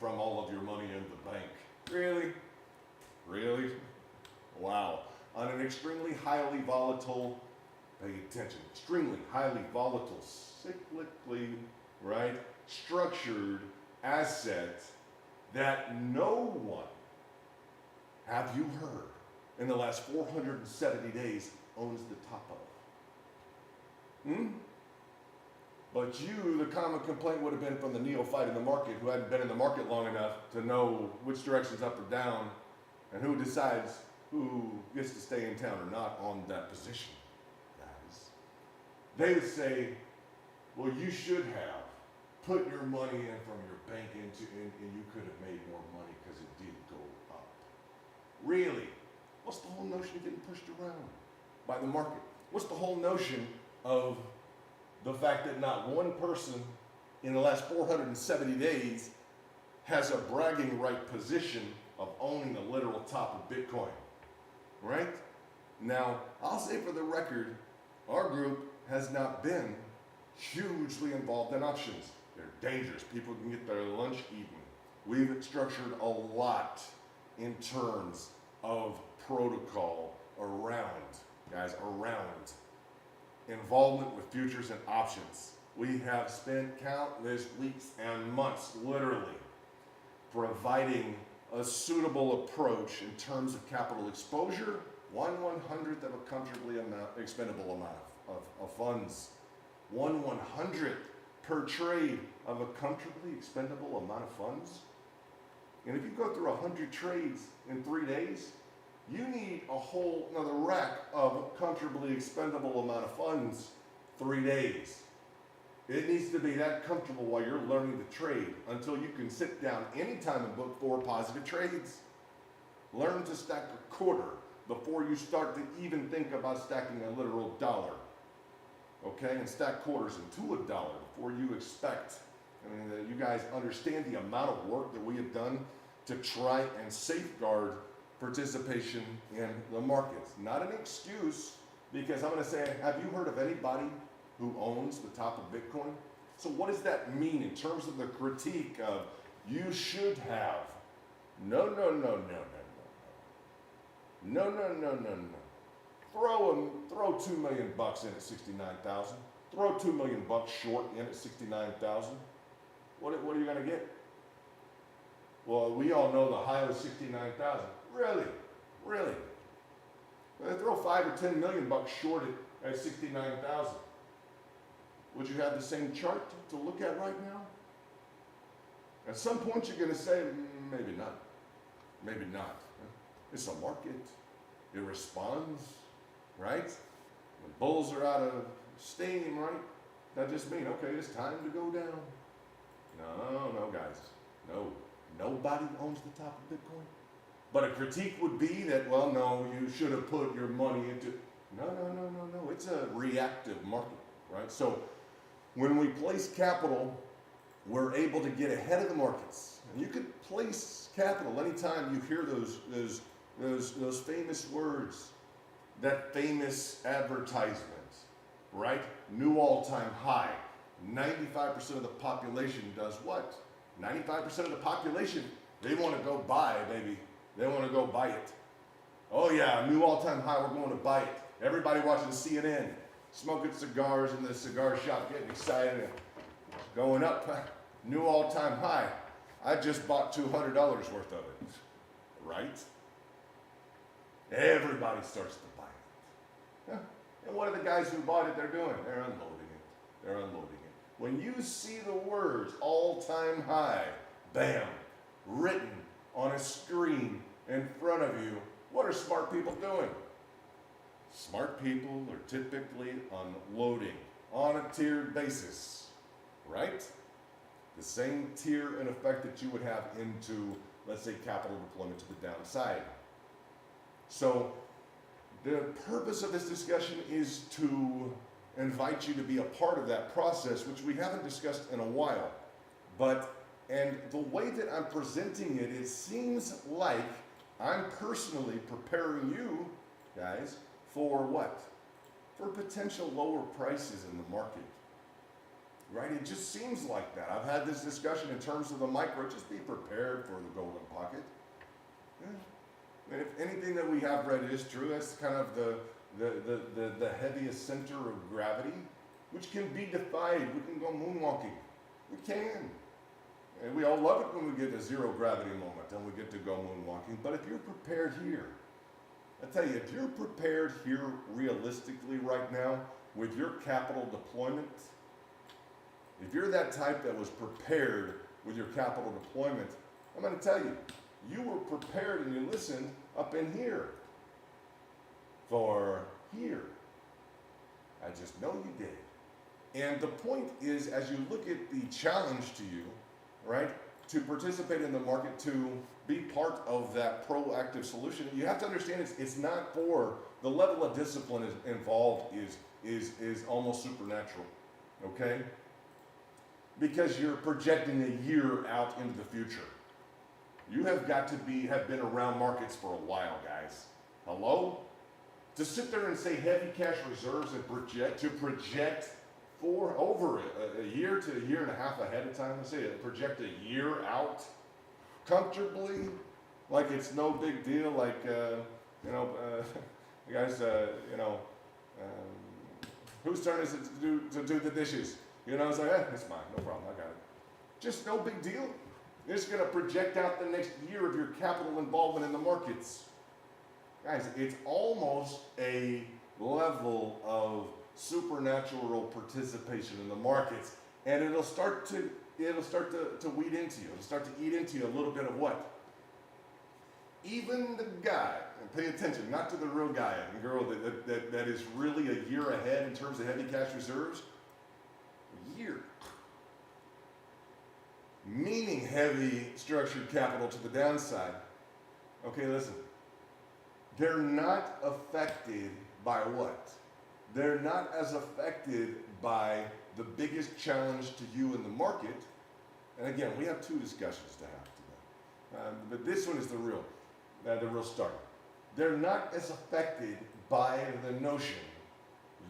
from all of your money in the bank. Really? Really? Wow. On an extremely highly volatile, pay attention, extremely highly volatile, cyclically, right, structured asset that no one, have you heard, in the last 470 days owns the top of. But you, the common complaint would have been from the neophyte in the market who hadn't been in the market long enough to know which direction's up or down and who decides who gets to stay in town or not on that position, guys. They would say, well, you should have put your money in from your bank and you could have made more money because it did go up. Really? What's the whole notion of getting pushed around by the market? What's the whole notion of the fact that not one person in the last 470 days has a bragging right position of owning the literal top of Bitcoin, right? Now, I'll say for the record, our group has not been hugely involved in options. They're dangerous. People can get their lunch eaten. We've structured a lot in terms of protocol around involvement with futures and options. We have spent countless weeks and months, literally, providing a suitable approach in terms of capital exposure, 1/100th of a comfortably expendable amount of funds, 1/100th per trade of a comfortably expendable amount of funds. And if you go through 100 trades in 3 days, you need a whole another rack of comfortably expendable amount of funds 3 days. It needs to be that comfortable while you're learning to trade until you can sit down anytime and book 4 positive trades. Learn to stack a quarter before you start to even think about stacking a literal dollar. Okay, and stack quarters into $1 before you expect. I mean, you guys understand the amount of work that we have done to try and safeguard participation in the markets. Not an excuse, because I'm going to say, have you heard of anybody who owns the top of Bitcoin? So what does that mean in terms of the critique of you should have? No. Throw $2 million in at 69,000. Throw $2 million short in at 69,000. What are you going to get? Well, we all know the high was 69,000. Really? Throw $5 or $10 million short at 69,000. Would you have the same chart to look at right now? At some point you're going to say, maybe not. Maybe not. It's a market. It responds, right? When bulls are out of steam, right? That just means, okay, it's time to go down. No, guys. No. Nobody owns the top of Bitcoin. But a critique would be that, well, no, you should have put your money into... No. It's a reactive market, right? So when we place capital, we're able to get ahead of the markets. And you could place capital anytime you hear those famous words, that famous advertisement, right? New all-time high. 95% of the population does what? 95% of the population They want to go buy, baby. They want to go buy it. Oh yeah, new all-time high, we're going to buy it. Everybody watching CNN, smoking cigars in the cigar shop, getting excited, and going up, new all-time high. I just bought $200 worth of it, right? Everybody starts to buy it. Yeah. And what are the guys who bought it, they're doing? They're unloading it. They're unloading it. When you see the words all-time high, bam, written on a screen in front of you, what are smart people doing? Smart people are typically unloading on a tiered basis, right? The same tier and effect that you would have into, let's say, capital deployment to the downside. So the purpose of this discussion is to invite you to be a part of that process, which we haven't discussed in a while. And the way that I'm presenting it, it seems like I'm personally preparing you guys for what? For potential lower prices in the market. Right? It just seems like that. I've had this discussion in terms of the micro. Just be prepared for the golden pocket. Yeah. And if anything that we have read is true, that's kind of the heaviest center of gravity, which can be defied. We can go moonwalking. We can. And we all love it when we get a zero gravity moment and we get to go moonwalking. But if you're prepared here, I tell you, if you're prepared here realistically right now with your capital deployment, if you're that type that was prepared with your capital deployment, I'm going to tell you, you were prepared and you listened up in here for here. I just know you did. And the point is, as you look at the challenge to you, right, to participate in the market, to be part of that proactive solution, you have to understand it's not for the level of discipline involved is almost supernatural, okay? Because you're projecting a year out into the future. You have got to have been around markets for a while, guys. Hello? To sit there and say heavy cash reserves and project for over a year to a year and a half ahead of time, let's say project a year out comfortably, like it's no big deal, like, guys, whose turn is it to do the dishes? You know, it's like, it's mine, no problem, I got it. Just no big deal. You're just gonna project out the next year of your capital involvement in the markets. Guys, it's almost a level of supernatural participation in the markets, and it'll start to weed into you. It'll start to eat into you a little bit of what? Even the guy, and pay attention, not to the real guy and girl that is really a year ahead in terms of heavy cash reserves. A year. Meaning heavy structured capital to the downside. Okay, listen. They're not affected by what? They're not as affected by the biggest challenge to you in the market. And again, we have two discussions to have today. But this one is the real start. They're not as affected by the notion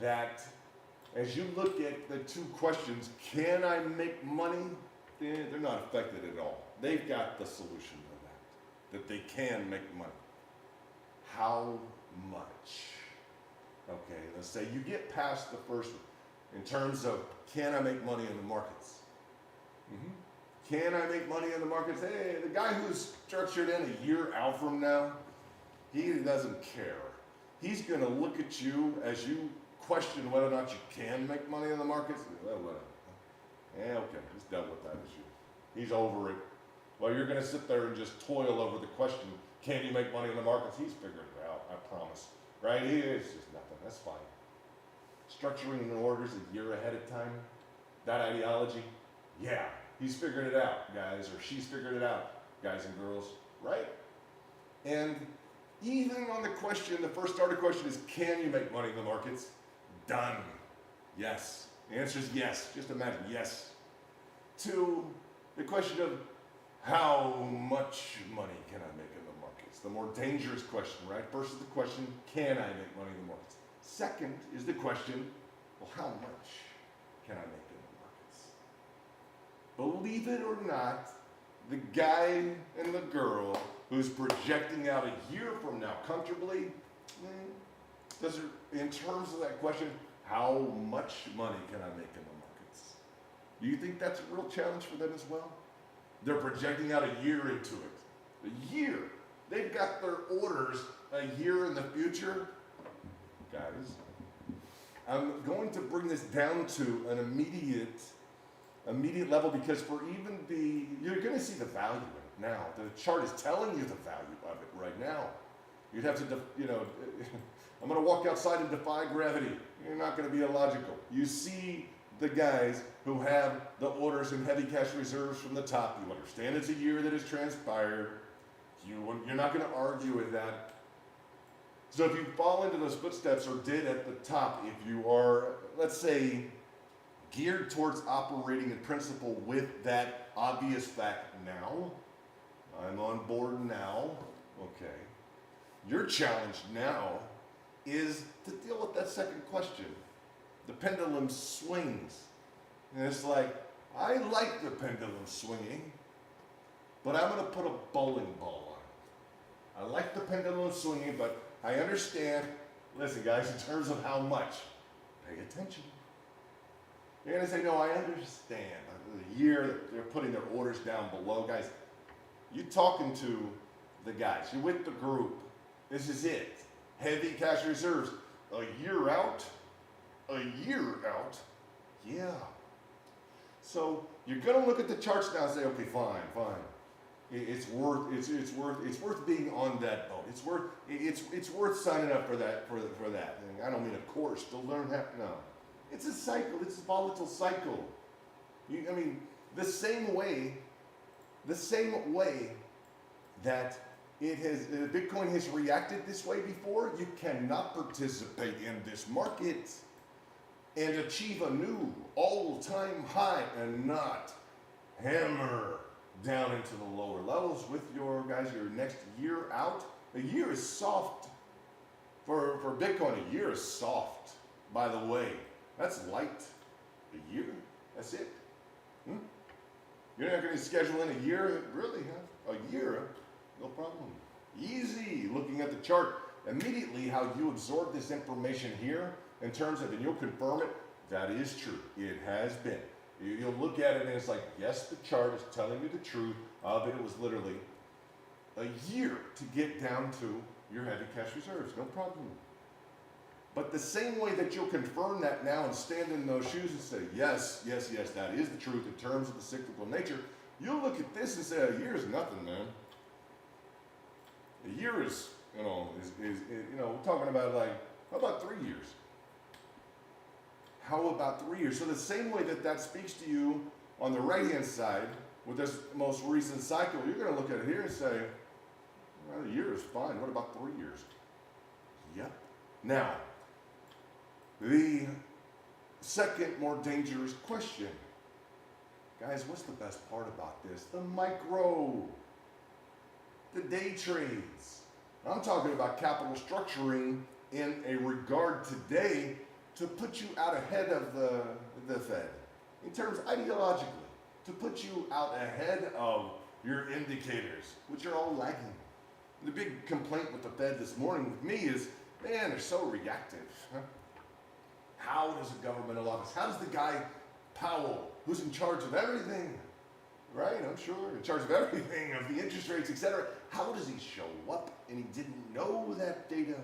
that as you look at the two questions, can I make money? They're not affected at all. They've got the solution to that they can make money. How much? Okay, let's say you get past the first one in terms of can I make money in the markets? Can I make money in the markets? Hey, the guy who's structured in a year out from now, he doesn't care. He's going to look at you as you question whether or not you can make money in the markets. Well, whatever. Yeah, okay, he's dealt with that issue. He's over it. Well, you're going to sit there and just toil over the question, can you make money in the markets? He's figured it out, I promise. Right? It's just nothing. That's fine. Structuring in orders a year ahead of time, that ideology, yeah, he's figured it out, guys, or she's figured it out, guys and girls, right? And even on the question, the first starter question is, can you make money in the markets? Done. Yes. The answer is yes. Just imagine, yes. To the question of how much money can I make in the markets? The more dangerous question, right? First is the question, can I make money in the markets? Second is the question, well, how much can I make in the markets? Believe it or not, the guy and the girl who's projecting out a year from now comfortably, does it, in terms of that question, how much money can I make in the markets? Do you think that's a real challenge for them as well? They're projecting out a year into it. A year. They've got their orders a year in the future. Guys, I'm going to bring this down to an immediate level, because for even you're going to see the value in it now. The chart is telling you the value of it right now. You'd have to, I'm going to walk outside and defy gravity. You're not going to be illogical. You see the guys who have the orders and heavy cash reserves from the top. You understand it's a year that has transpired. You're not going to argue with that. So if you fall into those footsteps, or did at the top, if you are, let's say, geared towards operating in principle with that obvious fact now, I'm on board now, okay. Your challenge now is to deal with that second question. The pendulum swings. And it's like, I like the pendulum swinging, but I'm going to put a bowling ball on it. I like the pendulum swinging, but I understand, listen guys, in terms of how much, pay attention. You're going to say, no, I understand. The year that they're putting their orders down below, guys, you're talking to the guys. You're with the group. This is it. Heavy cash reserves. A year out? A year out? Yeah. So you're going to look at the charts now and say, okay, fine. It's worth being on that boat. It's worth signing up for that. I don't mean a course to learn that. No. It's a cycle. It's a volatile cycle. The same way that Bitcoin has reacted this way before, you cannot participate in this market and achieve a new all-time high and not hammer down into the lower levels with your next year out. A year is soft. For Bitcoin, a year is soft, by the way. That's light. A year, that's it. You're not going to schedule in a year, really, huh? A year, no problem. Easy, looking at the chart. Immediately how you absorb this information here in terms of, and you'll confirm it, that is true. It has been. You'll look at it and it's like, yes, the chart is telling you the truth of it. It was literally a year to get down to your heavy cash reserves, no problem. But the same way that you'll confirm that now and stand in those shoes and say, yes, that is the truth in terms of the cyclical nature, you'll look at this and say, a year is nothing, man. A year is, we're talking about how about 3 years? How about 3 years? So the same way that speaks to you on the right-hand side with this most recent cycle, you're going to look at it here and say, well, a year is fine. What about 3 years? Yep. Now, the second more dangerous question. Guys, what's the best part about this? The micro, the day trades. I'm talking about capital structuring in a regard today to put you out ahead of the Fed. In terms ideologically, to put you out ahead of your indicators, which are all lagging. The big complaint with the Fed this morning with me is, man, they're so reactive. Huh? How does a governmental office, how does the guy Powell, who's in charge of everything, right? I'm sure, in charge of everything, of the interest rates, etc. How does he show up and he didn't know that data?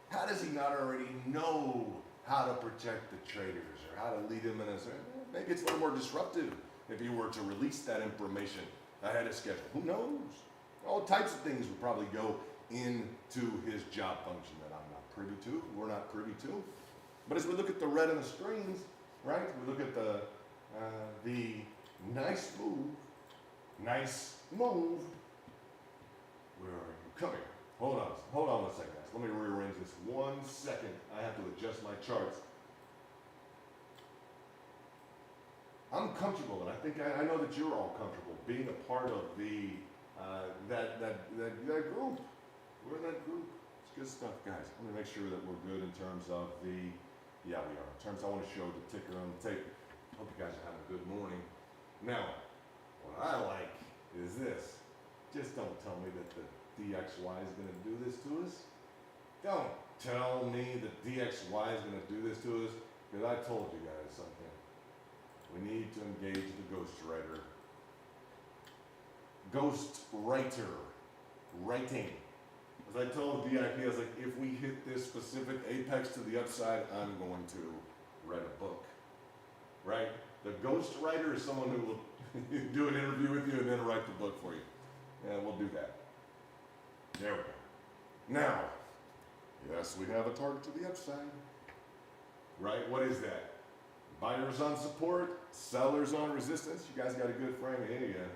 How does he not already know how to protect the traders or how to lead them in a certain, maybe it's a little more disruptive if he were to release that information ahead of schedule. Who knows? All types of things would probably go into his job function that I'm not privy to, we're not privy to. But as we look at the red on the screens, right, we look at the nice move. Where are you? Come here. Hold on 1 second, guys. Let me rearrange this 1 second. I have to adjust my charts. I'm comfortable, and I think I know that you're all comfortable being a part of that group. We're in that group. It's good stuff, guys. Let me make sure that we're good in terms of yeah, we are. In terms, I want to show the ticker on the tape. Hope you guys are having a good morning. Now, what I like is this. Just don't tell me that the DXY is going to do this to us. Don't tell me that DXY is going to do this to us, because I told you guys something. We need to engage the ghostwriter. Ghostwriter. Writing. As I told DIP, I was like, if we hit this specific apex to the upside, I'm going to write a book. Right? The ghostwriter is someone who will do an interview with you and then write the book for you. Yeah, we'll do that. There we go. Now, yes, we have a target to the upside. Right? What is that? Buyers on support, sellers on resistance. You guys got a good frame here,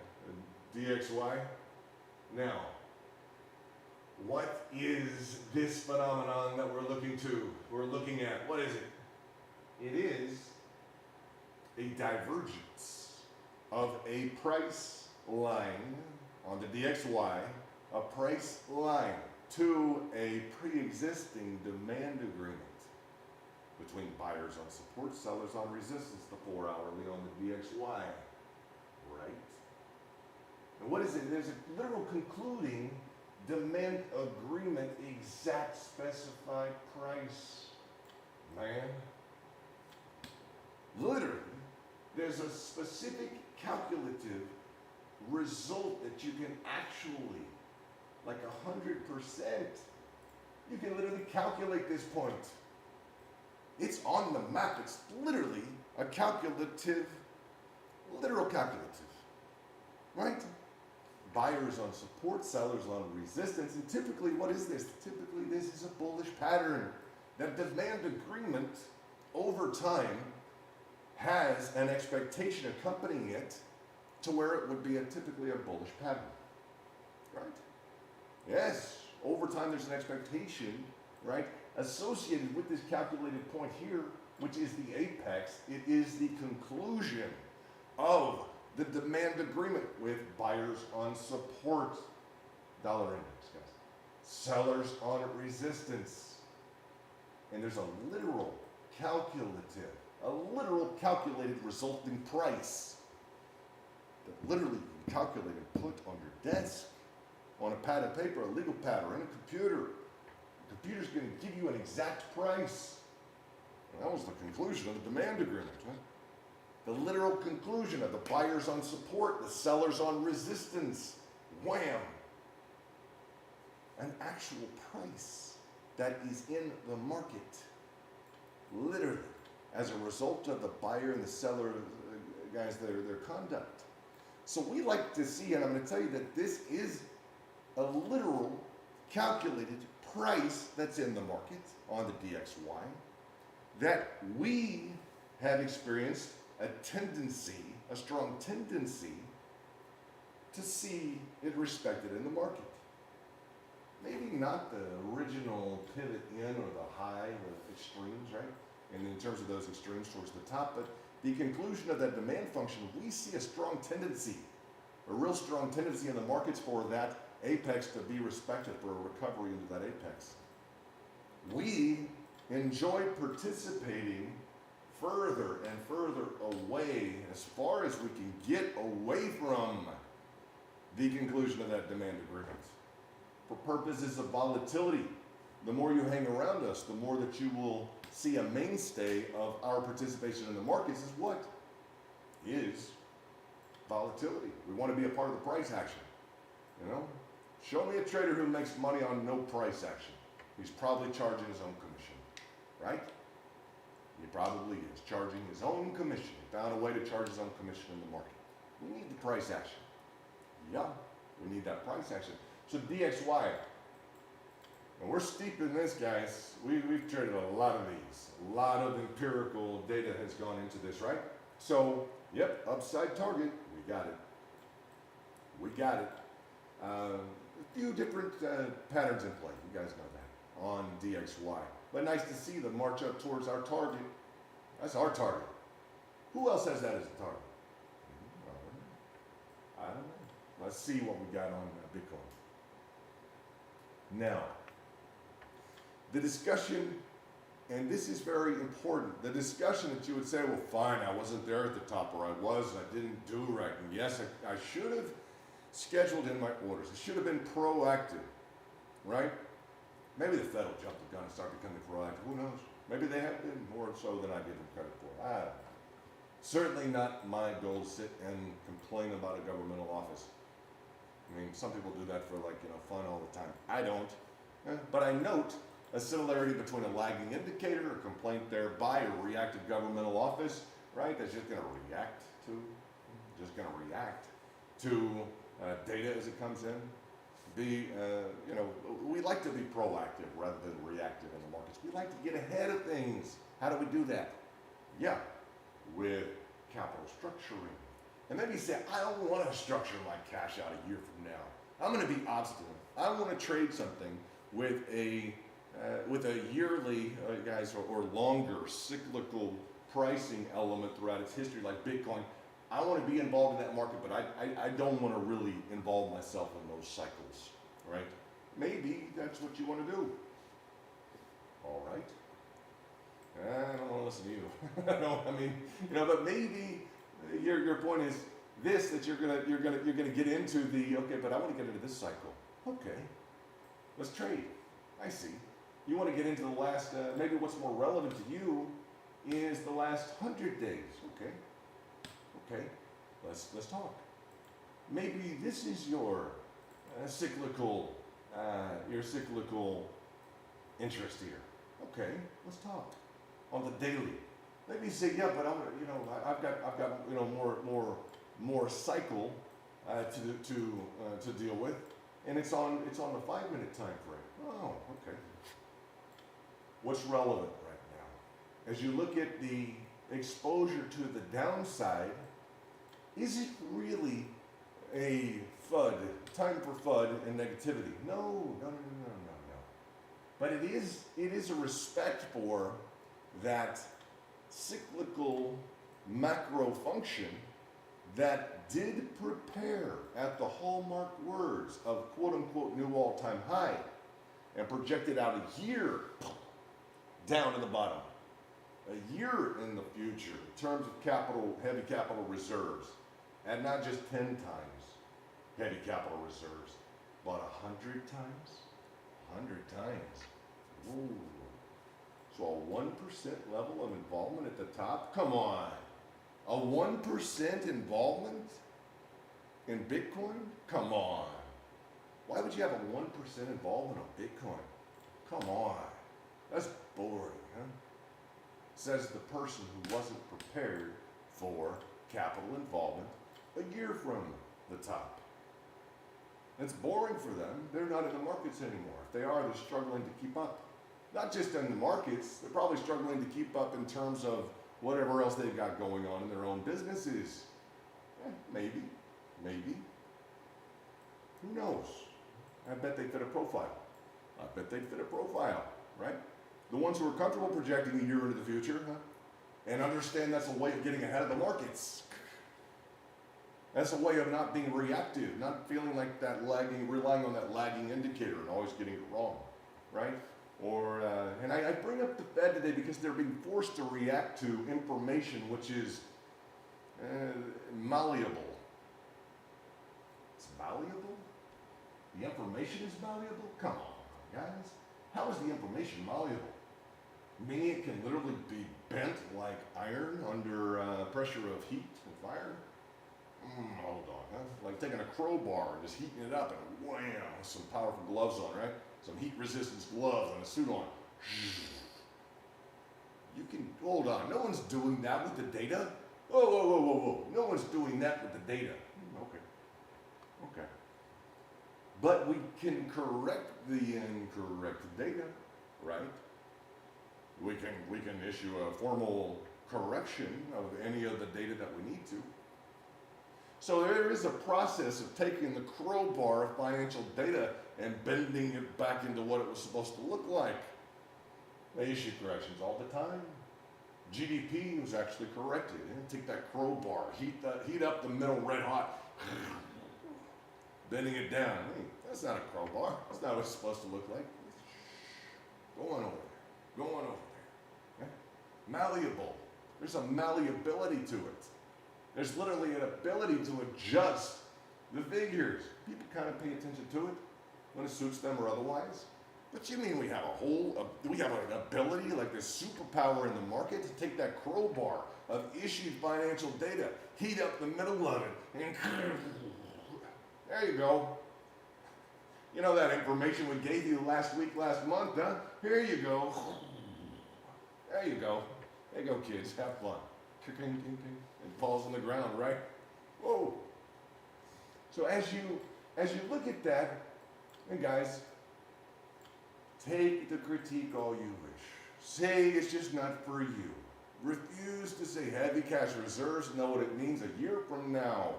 DXY. Now, what is this phenomenon that we're looking at? What is it? It is a divergence of a price line on the DXY, a price line to a pre-existing demand agreement between buyers on support, sellers on resistance, the 4-hourly on the DXY, right? And what is it? There's a literal concluding demand agreement, exact specified price. Man, literally, there's a specific calculative result that you can actually, like 100%, you can literally calculate this point. It's on the map. It's literally a calculative, literal calculative, right? Buyers on support, sellers on resistance, and typically, what is this? Typically, this is a bullish pattern. That demand agreement over time has an expectation accompanying it to where it would be typically a bullish pattern, right? Yes, over time there's an expectation, right, associated with this calculated point here, which is the apex. It is the conclusion of the demand agreement with buyers on support, dollar index, guys, sellers on resistance. And there's a literal calculated resulting price that literally you can calculate and put on your desk, on a pad of paper, a legal pad, or in a computer. The computer's going to give you an exact price. And that was the conclusion of the demand agreement, right? The literal conclusion of the buyers on support, the sellers on resistance. Wham! An actual price that is in the market, literally, as a result of the buyer and the seller, guys, their conduct. So we like to see, and I'm going to tell you that this is a literal calculated price that's in the market on the DXY that we have experienced a strong tendency to see it respected in the market. Maybe not the original pivot in or the high, the extremes, right? And in terms of those extremes towards the top, but the conclusion of that demand function, we see a strong tendency, a real strong tendency in the markets for that apex to be respected, for a recovery into that apex. We enjoy participating further and further away, as far as we can get away from the conclusion of that demand agreement. For purposes of volatility, the more you hang around us, the more that you will see a mainstay of our participation in the markets is what? Is volatility. We want to be a part of the price action. You know? Show me a trader who makes money on no price action. He's probably charging his own commission, right? He probably is charging his own commission. He found a way to charge his own commission in the market. We need the price action. Yeah, we need that price action. So DXY, and we're steep in this, guys. We've traded a lot of these. A lot of empirical data has gone into this, right? So, yep, upside target, we got it. We got it. A few different patterns in play, you guys know that, on DXY. But nice to see the march up towards our target. That's our target. Who else has that as a target? I don't know. Let's see what we got on Bitcoin. Now, the discussion, and this is very important, the discussion that you would say, well, fine, I wasn't there at the top, or I was, I didn't do right, and yes, I should have scheduled in my orders. It should have been proactive, right? Maybe the Fed will jump the gun and start becoming proactive. Who knows? Maybe they have been more so than I give them credit for. I don't know. Certainly not my goal to sit and complain about a governmental office. I mean, some people do that for fun all the time. I don't. But I note a similarity between a lagging indicator, a complaint there by a reactive governmental office, right? That's just going to react to data as it comes in. We like to be proactive rather than reactive in the markets. We like to get ahead of things. How do we do that? Yeah, with capital structuring. And maybe you say, I don't want to structure my cash out a year from now. I'm going to be obstinate. I want to trade something with a yearly, or longer cyclical pricing element throughout its history, like Bitcoin. I want to be involved in that market, but I don't want to really involve myself in those cycles, right? Maybe that's what you want to do. All right. I don't want to listen to you. But maybe your point is this, that you're gonna get into the, okay, but I want to get into this cycle. Okay, let's trade. I see. You want to get into the last, maybe what's more relevant to you is the last 100 days. Okay, let's talk. Maybe this is your cyclical interest here. Okay, let's talk. On the daily, maybe you say, yeah, but I've got more cycle to deal with, and it's on the 5-minute time frame. Oh, okay. What's relevant right now? As you look at the exposure to the downside, is it really a FUD, time for FUD and negativity? No. But it is a respect for that cyclical macro function that did prepare at the hallmark words of quote unquote new all-time high and projected out a year down to the bottom. A year in the future in terms of heavy capital reserves, and not just 10 times heavy capital reserves, but 100 times? 100 times. Ooh. So a 1% level of involvement at the top? Come on. A 1% involvement in Bitcoin? Come on. Why would you have a 1% involvement on Bitcoin? Come on. That's boring, huh? Says the person who wasn't prepared for capital involvement a year from the top. It's boring for them. They're not in the markets anymore. If they are, they're struggling to keep up. Not just in the markets, they're probably struggling to keep up in terms of whatever else they've got going on in their own businesses. Maybe. Who knows? I bet they fit a profile. Right? The ones who are comfortable projecting a year into the future, and understand that's a way of getting ahead of the markets. That's a way of not being reactive, not feeling like relying on that lagging indicator and always getting it wrong, right? And I bring up the Fed today because they're being forced to react to information which is malleable. It's malleable? The information is malleable? Come on, guys. How is the information malleable? Meaning it can literally be bent like iron under pressure of heat and fire? Hold on, huh? Like taking a crowbar and just heating it up and wham, some powerful gloves on, right? Some heat resistance gloves and a suit on. You can, hold on, no one's doing that with the data. Whoa. No one's doing that with the data. Okay. But we can correct the incorrect data, right? We can issue a formal correction of any of the data that we need to. So there is a process of taking the crowbar of financial data and bending it back into what it was supposed to look like. They issue corrections all the time. GDP was actually corrected. Take that crowbar, heat up the middle red hot, bending it down. Hey, that's not a crowbar. That's not what it's supposed to look like. Go on over there. Okay? Malleable. There's a malleability to it. There's literally an ability to adjust The figures. People kind of pay attention to it when it suits them or otherwise. But you mean we have we have an ability, like this superpower in the market, to take that crowbar of issued financial data, heat up the middle of it, and there you go. You know that information we gave you last month, huh? Here you go. There you go. There you go, kids. Have fun. It falls on the ground, right? Whoa. So as you look at that, and guys, take the critique all you wish. Say it's just not for you. Refuse to say heavy cash reserves, know what it means a year from now.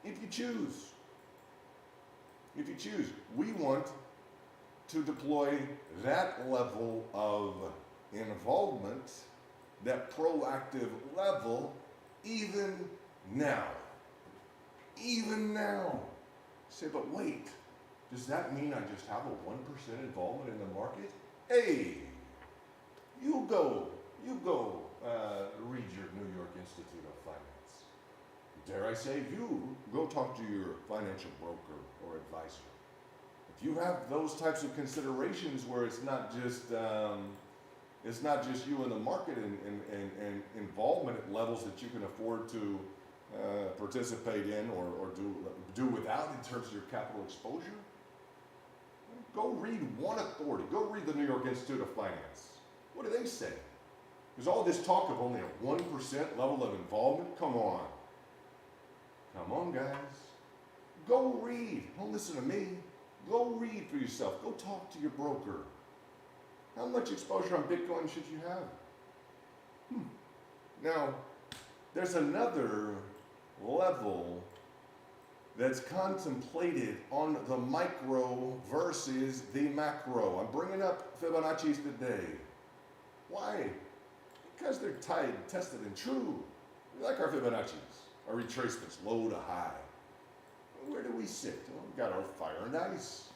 If you choose. If you choose. We want to deploy that level of involvement, that proactive level, even now. Even now. Say, but wait, does that mean I just have a 1% involvement in the market? Hey, you go read your New York Institute of Finance. Dare I say, you go talk to your financial broker or advisor. If you have those types of considerations where it's not just you in the market and involvement at levels that you can afford to participate in or do without in terms of your capital exposure, go read one authority. Go read the New York Institute of Finance. What do they say? There's all this talk of only a 1% level of involvement. Come on. Come on, guys. Go read. Don't listen to me. Go read for yourself. Go talk to your broker. How much exposure on Bitcoin should you have? Now, there's another level that's contemplated on the micro versus the macro. I'm bringing up Fibonacci's today. Why? Because they're tied, tested, and true. We like our Fibonacci's, our retracements, low to high. Where do we sit? Well, we've got our fire and ice.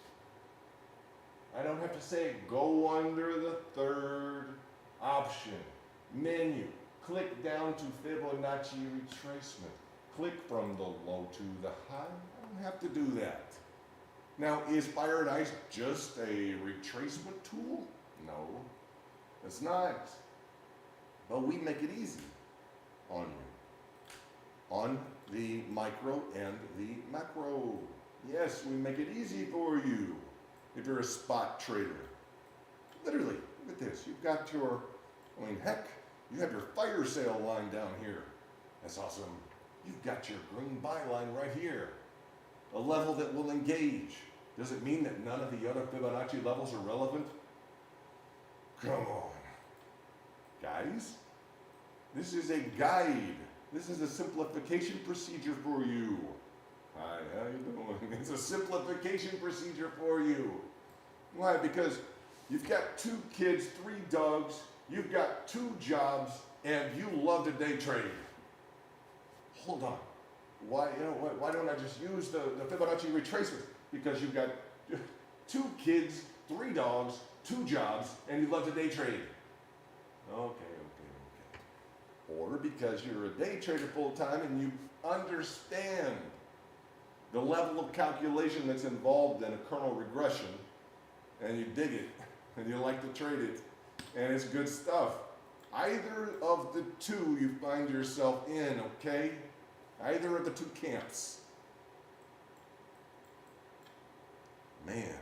I don't have to say go under the third option. Menu. Click down to Fibonacci retracement. Click from the low to the high. I don't have to do that. Now, is fire and ice just a retracement tool? No, it's not. But we make it easy on you. On the micro and the macro. Yes, we make it easy for you if you're a spot trader. Literally, look at this. You've got your, heck, you have your fire sale line down here. That's awesome. You've got your green buy line right here. A level that will engage. Does it mean that none of the other Fibonacci levels are relevant? Come on. Guys, this is a guide. This is a simplification procedure for you. Hi, how you doing? It's a simplification procedure for you. Why? Because you've got 2 kids, 3 dogs, you've got 2 jobs, and you love to day trade. Hold on. Why don't I just use the Fibonacci retracement? Because you've got 2 kids, 3 dogs, 2 jobs, and you love to day trade. Okay. Or because you're a day trader full time and you understand the level of calculation that's involved in a kernel regression, and you dig it, and you like to trade it, and it's good stuff. Either of the 2 you find yourself in, okay? Either of the 2 camps. Man,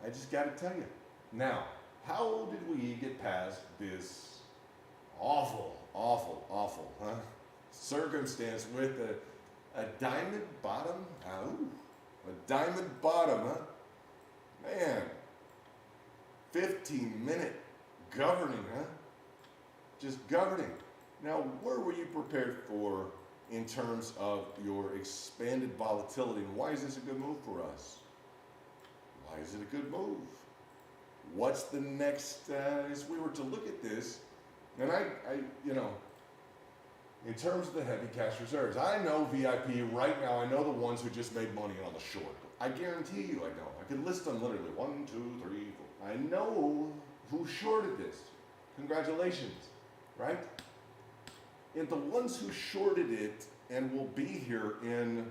I just got to tell you. Now, how did we get past this awful, circumstance with a diamond bottom? A diamond bottom, huh? Man, 15-minute governing, huh? Just governing. Now, where were you prepared for in terms of your expanded volatility, and why is this a good move for us? Why is it a good move? What's the next, as we were to look at this, and I in terms of the heavy cash reserves, I know VIP right now, I know the ones who just made money on the short. I guarantee you I know. I can list them literally, 1, 2, 3, 4. I know who shorted this. Congratulations, right? And the ones who shorted it and will be here in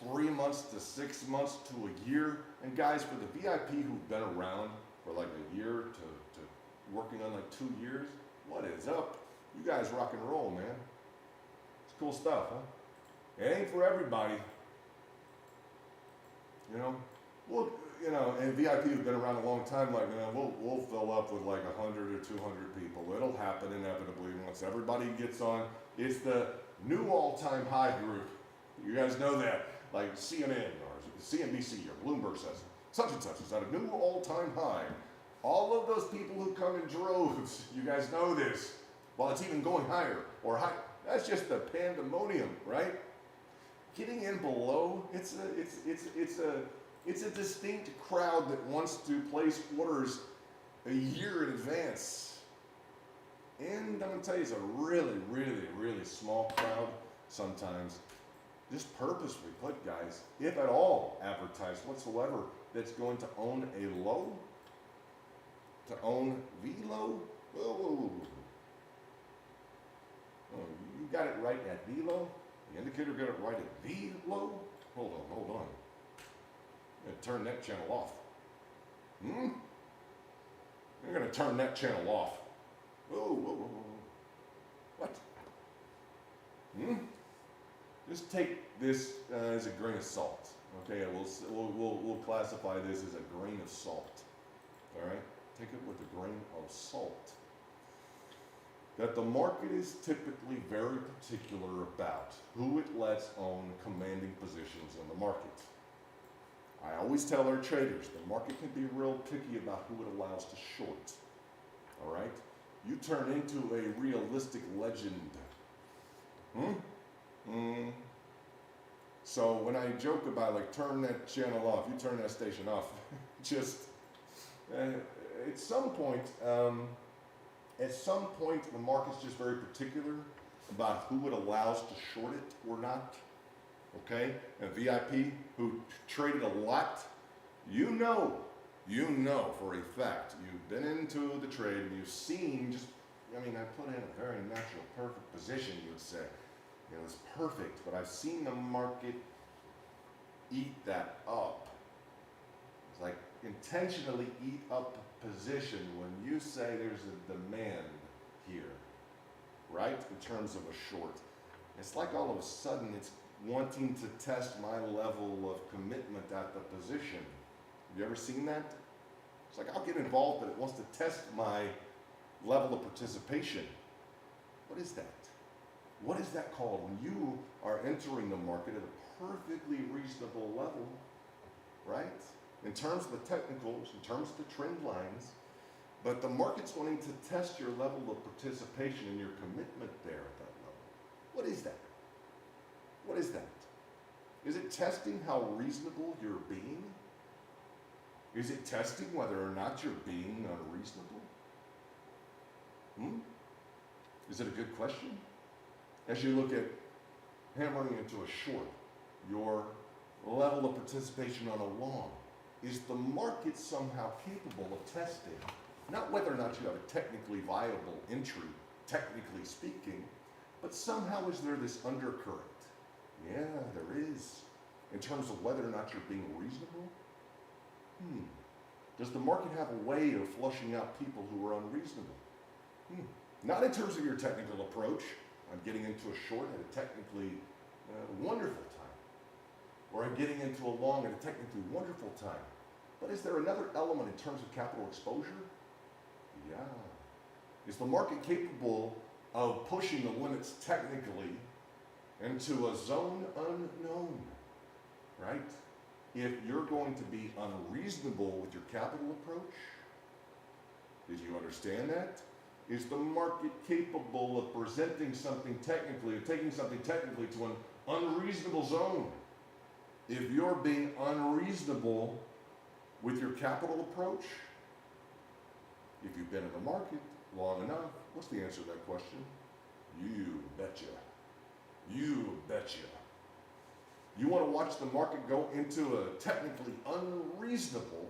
3 months to 6 months to a year. And guys, for the VIP who've been around for like a year to working on like 2 years, what is up? You guys rock and roll, man. It's cool stuff, huh? It ain't for everybody. You know, well, you know, and VIP who've been around a long time, like, you know, we'll fill up with like 100 or 200 people. It'll happen inevitably once everybody gets on. It's the new all-time high group. You guys know that, like CNN or CNBC or Bloomberg says such and such is at a new all-time high. All of those people who come in droves, you guys know this. Well, it's even going higher or higher. That's just the pandemonium, right? Getting in below, it's a distinct crowd that wants to place orders a year in advance. And I'm gonna tell you, it's a really, really, really small crowd sometimes. Just purposely put guys, if at all advertised whatsoever, that's going to own a low, to own the low. Whoa, whoa, whoa. Oh, you got it right at the low? The indicator got it right at the low? Hold on. I'm gonna turn that channel off. You're gonna turn that channel off. Whoa. What? Just take this as a grain of salt. Okay, we'll classify this as a grain of salt. All right, take it with a grain of salt. That the market is typically very particular about who it lets own commanding positions in the market. I always tell our traders, the market can be real picky about who it allows to short. All right, you turn into a realistic legend. So when I joke about like turn that channel off, you turn that station off, just at some point the market's just very particular about who it allows to short it or not. Okay, and VIP who traded a lot, you know for a fact, you've been into the trade and you've seen I put in a very natural, perfect position, you would say. You know, it's perfect, but I've seen the market eat that up. It's like intentionally eat up position when you say there's a demand here, right? In terms of a short. It's like all of a sudden it's wanting to test my level of commitment at the position. Have you ever seen that? It's like I'll get involved, but it wants to test my level of participation. What is that? What is that called? When you are entering the market at a perfectly reasonable level, right? In terms of the technicals, in terms of the trend lines, but the market's wanting to test your level of participation and your commitment there at that level. What is that? What is that? Is it testing how reasonable you're being? Is it testing whether or not you're being unreasonable? Is it a good question? As you look at hammering into a short, your level of participation on a long, is the market somehow capable of testing, not whether or not you have a technically viable entry, technically speaking, but somehow is there this undercurrent? Yeah, there is. In terms of whether or not you're being reasonable? Does the market have a way of flushing out people who are unreasonable? Not in terms of your technical approach. I'm getting into a short at a technically wonderful time. Or I'm getting into a long at a technically wonderful time. But is there another element in terms of capital exposure? Yeah. Is the market capable of pushing the limits technically into a zone unknown, right? If you're going to be unreasonable with your capital approach, did you understand that? Is the market capable of presenting something technically, or taking something technically to an unreasonable zone? If you're being unreasonable with your capital approach, if you've been in the market long enough, what's the answer to that question? You betcha. You betcha. You want to watch the market go into a technically unreasonable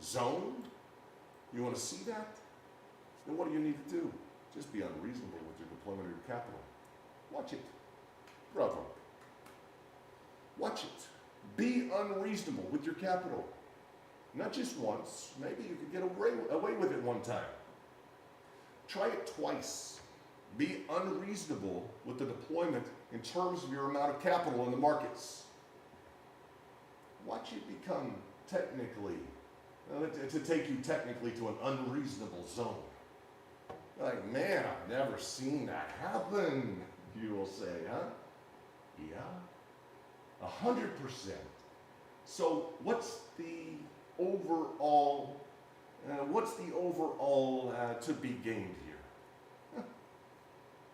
zone? You want to see that? Then what do you need to do? Just be unreasonable with your deployment of your capital. Watch it. Bravo. Watch it. Be unreasonable with your capital. Not just once. Maybe you could get away with it one time. Try it twice. Be unreasonable with the deployment in terms of your amount of capital in the markets. Watch it become technically, to take you technically to an unreasonable zone. Like, man, I've never seen that happen, you will say, huh? Yeah, 100%. So what's the overall to be gained here? Huh.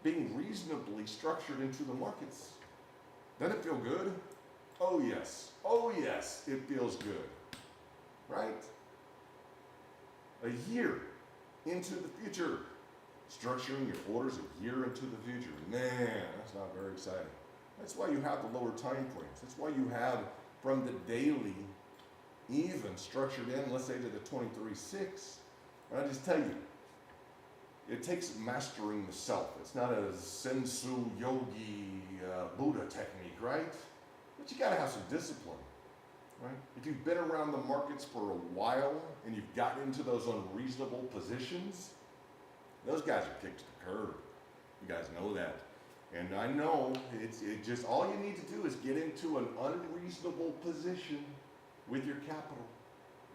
Being reasonably structured into the markets. Doesn't it feel good? Oh yes, it feels good, right? A year into the future, structuring your orders a year into the future. Man, that's not very exciting. That's why you have the lower time frames. That's why you have from the daily even structured in, let's say to the 23-6. And I just tell you, it takes mastering the self. It's not a sensu yogi Buddha technique, right? But you gotta have some discipline, right? If you've been around the markets for a while and you've gotten into those unreasonable positions, those guys are kicked to the curb. You guys know that. And I know it just, all you need to do is get into an unreasonable position with your capital.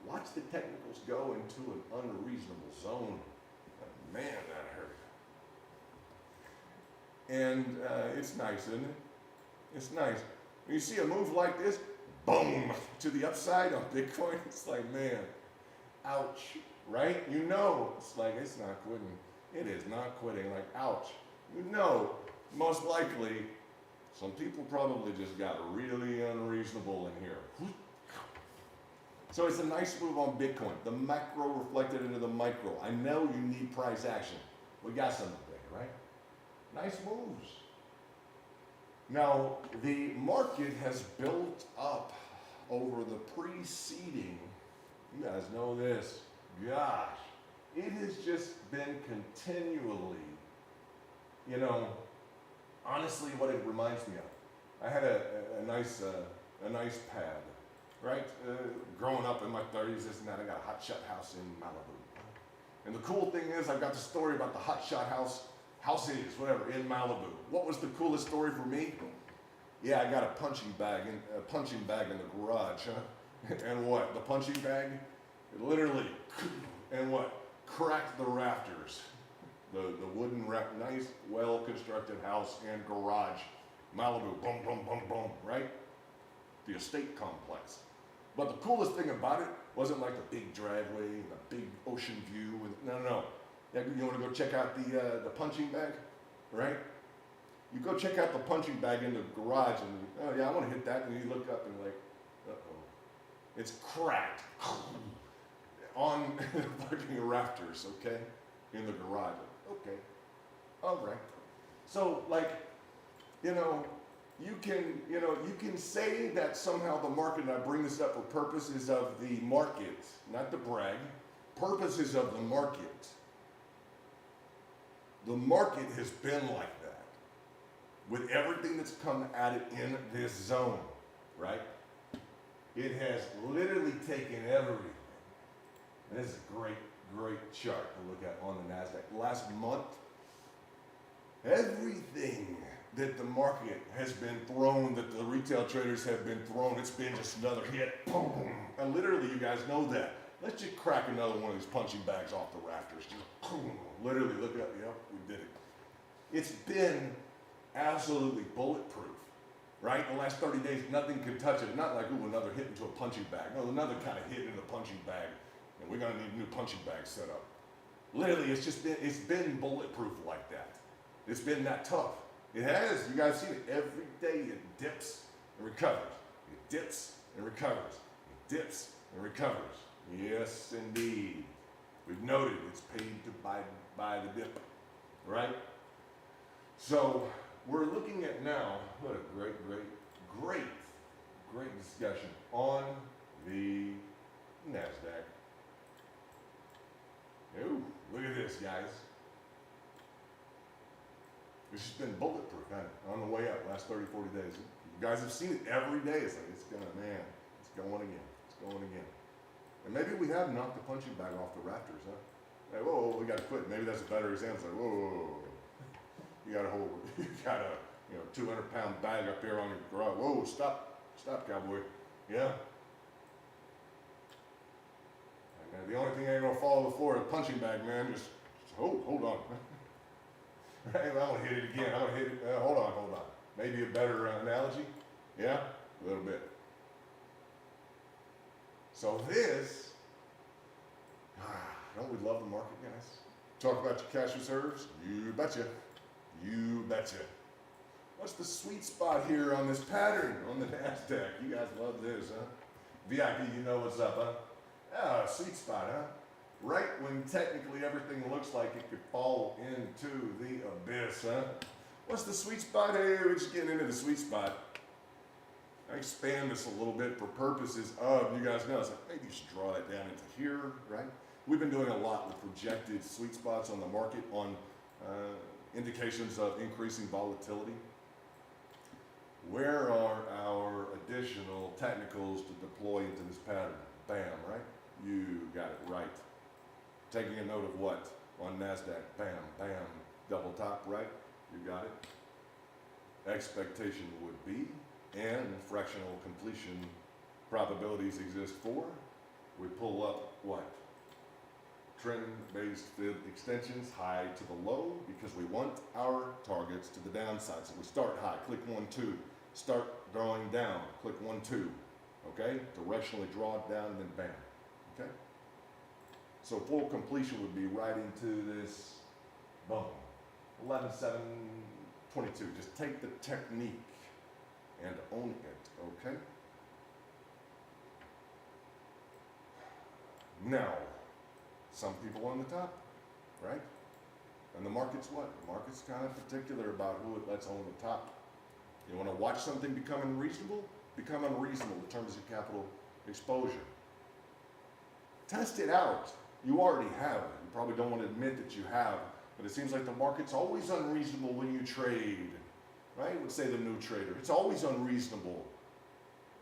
Watch the technicals go into an unreasonable zone. Man, that hurt. And it's nice, isn't it? It's nice. When you see a move like this, boom, to the upside on Bitcoin, it's like, man, ouch, right? You know, it's like, it's not quitting. It is not quitting, like, ouch. You know, most likely, some people probably just got really unreasonable in here. So it's a nice move on Bitcoin. The macro reflected into the micro. I know you need price action. We got something there, right? Nice moves. Now, the market has built up over the preceding, you guys know this, gosh, it has just been continually, honestly what it reminds me of. I had a nice pad, right? Growing up in my 30s, this and that, I got a hot shot house in Malibu. And the cool thing is, I've got the story about the hot shot houses, whatever, in Malibu. What was the coolest story for me? Yeah, I got a punching bag in the garage, huh? And what? The punching bag, it literally, and what? Cracked the rafters. The wooden nice, well-constructed house and garage, Malibu, boom, boom, boom, boom, right? The estate complex. But the coolest thing about it wasn't like the big driveway and the big ocean view. No. You want to go check out the punching bag, right? You go check out the punching bag in the garage and, oh yeah, I want to hit that. And you look up and like, uh-oh. It's cracked on fucking rafters, okay? In the garage. Okay, all right. So like, you can say that somehow the market, and I bring this up for purposes of the market, not to brag, purposes of the market. The market has been like that with everything that's come at it in this zone, right? It has literally taken everything. And this is a great chart to look at on the NASDAQ. Last month, everything that the market has been thrown, that the retail traders have been thrown, it's been just another hit. Boom. And literally, you guys know that. Let's just crack another one of these punching bags off the rafters. Just boom. Literally, look at, yep, we did it. It's been absolutely bulletproof, right? The last 30 days, nothing could touch it. Not like, ooh, another hit into a punching bag. No, another kind of hit in the punching bag. And we're gonna need new punching bags set up. Literally, it's been bulletproof like that. It's been that tough. It has, you guys see it every day. It dips and recovers. It dips and recovers. It dips and recovers. Yes, indeed. We've noted it's paid to buy the dip, right? So we're looking at now, what a great discussion on the NASDAQ. Ooh, look at this, guys. This has been bulletproof, hasn't it? On the way up, last 30, 40 days. You guys have seen it every day. It's like, it's going again. It's going again. And maybe we have knocked the punching bag off the rafters, huh? Like, whoa, we got to quit. Maybe that's a better example. It's like, whoa, you got to hold, you got a 200-pound bag up here on your garage. Whoa, stop, cowboy. Yeah. And the only thing that ain't gonna fall to the floor is a punching bag, man. Just hold on. Right, I'm gonna hit it again. I'm gonna hit it. Hold on. Maybe a better analogy. Yeah, a little bit. So this, don't we love the market, guys? Talk about your cash reserves? You betcha. What's the sweet spot here on this pattern on the NASDAQ? You guys love this, huh? VIP, you know what's up, huh? Sweet spot, huh? Right when technically everything looks like it could fall into the abyss, huh? What's the sweet spot? Hey, we're just getting into the sweet spot. I expand this a little bit for purposes of, you guys know, it's like maybe you should draw that down into here, right? We've been doing a lot with projected sweet spots on the market on indications of increasing volatility. Where are our additional technicals to deploy into this pattern? Bam, right? You got it right. Taking a note of what? On NASDAQ, bam, bam, double top, right? You got it. Expectation would be, and fractional completion probabilities exist for. We pull up what? Trend-based fib extensions, high to the low, because we want our targets to the downside. So we start high, click 1, 2, start drawing down, click 1, 2, okay? Directionally draw it down, and then bam, okay? So full completion would be right into this, boom, 11, 7, 22. Just take the technique and own it, okay? Now, some people on the top, right? And the market's what? The market's kind of particular about who it lets own the top. You want to watch something become unreasonable? Become unreasonable in terms of capital exposure. Test it out. You already have it. You probably don't want to admit that you have, but it seems like the market's always unreasonable when you trade, right? Would say the new trader. It's always unreasonable.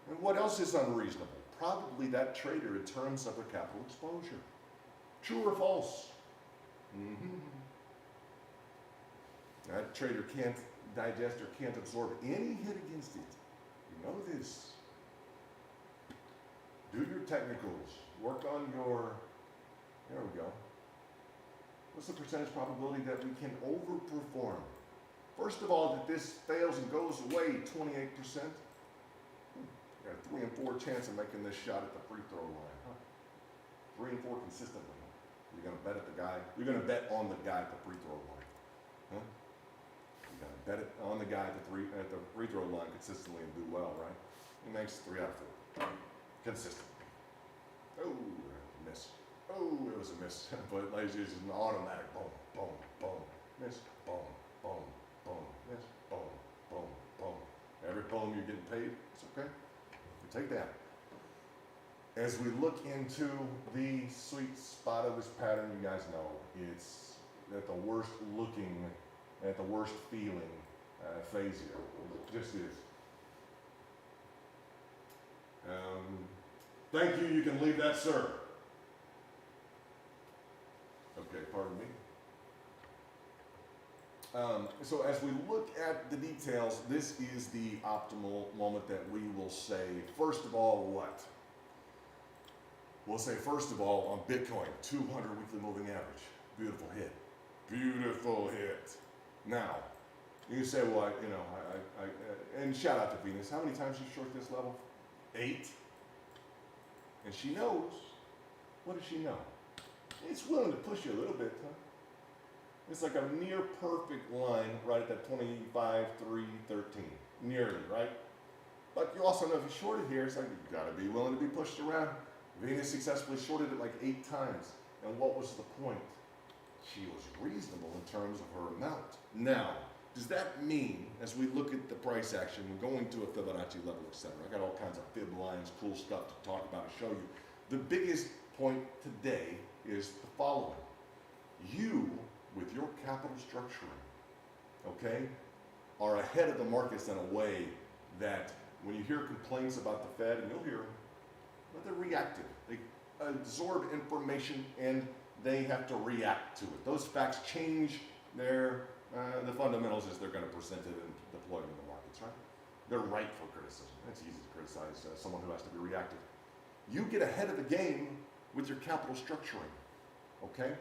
And what else is unreasonable? Probably that trader in terms of their capital exposure. True or false? That trader can't digest or can't absorb any hit against it. You know this. Do your technicals. Work on your, there we go. What's the percentage probability that we can overperform? First of all, that this fails and goes away, 28%. Got a 3 and 4 chance of making this shot at the free throw line. 3 and 4 consistently. You're gonna bet at the guy. You're gonna bet on the guy at the free throw line. You're gonna bet it on the guy at the free throw line consistently and do well, right? He makes 3 out of 4 consistently. Oh, miss. Oh, it was a miss. But ladies, it's an automatic boom, boom, boom, miss, boom, boom, boom, miss, boom, boom, boom. Every boom you're getting paid, it's okay. You take that. As we look into the sweet spot of this pattern, you guys know it's at the worst looking, at the worst feeling phase here. It just is. Thank you. You can leave that, sir. Okay, pardon me. So as we look at the details, this is the optimal moment that we will say, first of all, what? We'll say, first of all, on Bitcoin, 200 weekly moving average. Beautiful hit. Beautiful hit. Now, you say, well, you know, and shout out to Venus. How many times you short this level? 8. And she knows. What does she know? It's willing to push you a little bit, huh? It's like a near perfect line right at that 25,313. Nearly, right? But you also know if you shorted here, it's like you've got to be willing to be pushed around. Venus successfully shorted it like 8 times. And what was the point? She was reasonable in terms of her amount. Now, does that mean, as we look at the price action, we're going to a Fibonacci level, etc. I got all kinds of fib lines, cool stuff to talk about and show you. The biggest point today is the following. You, with your capital structuring, okay, are ahead of the markets in a way that when you hear complaints about the Fed, and you'll hear them, but they're reactive. They absorb information and they have to react to it. Those facts change the fundamentals as they're going to present it and deploy it in the markets, right? They're ripe for criticism. It's easy to criticize someone who has to be reactive. You get ahead of the game with your capital structuring, okay?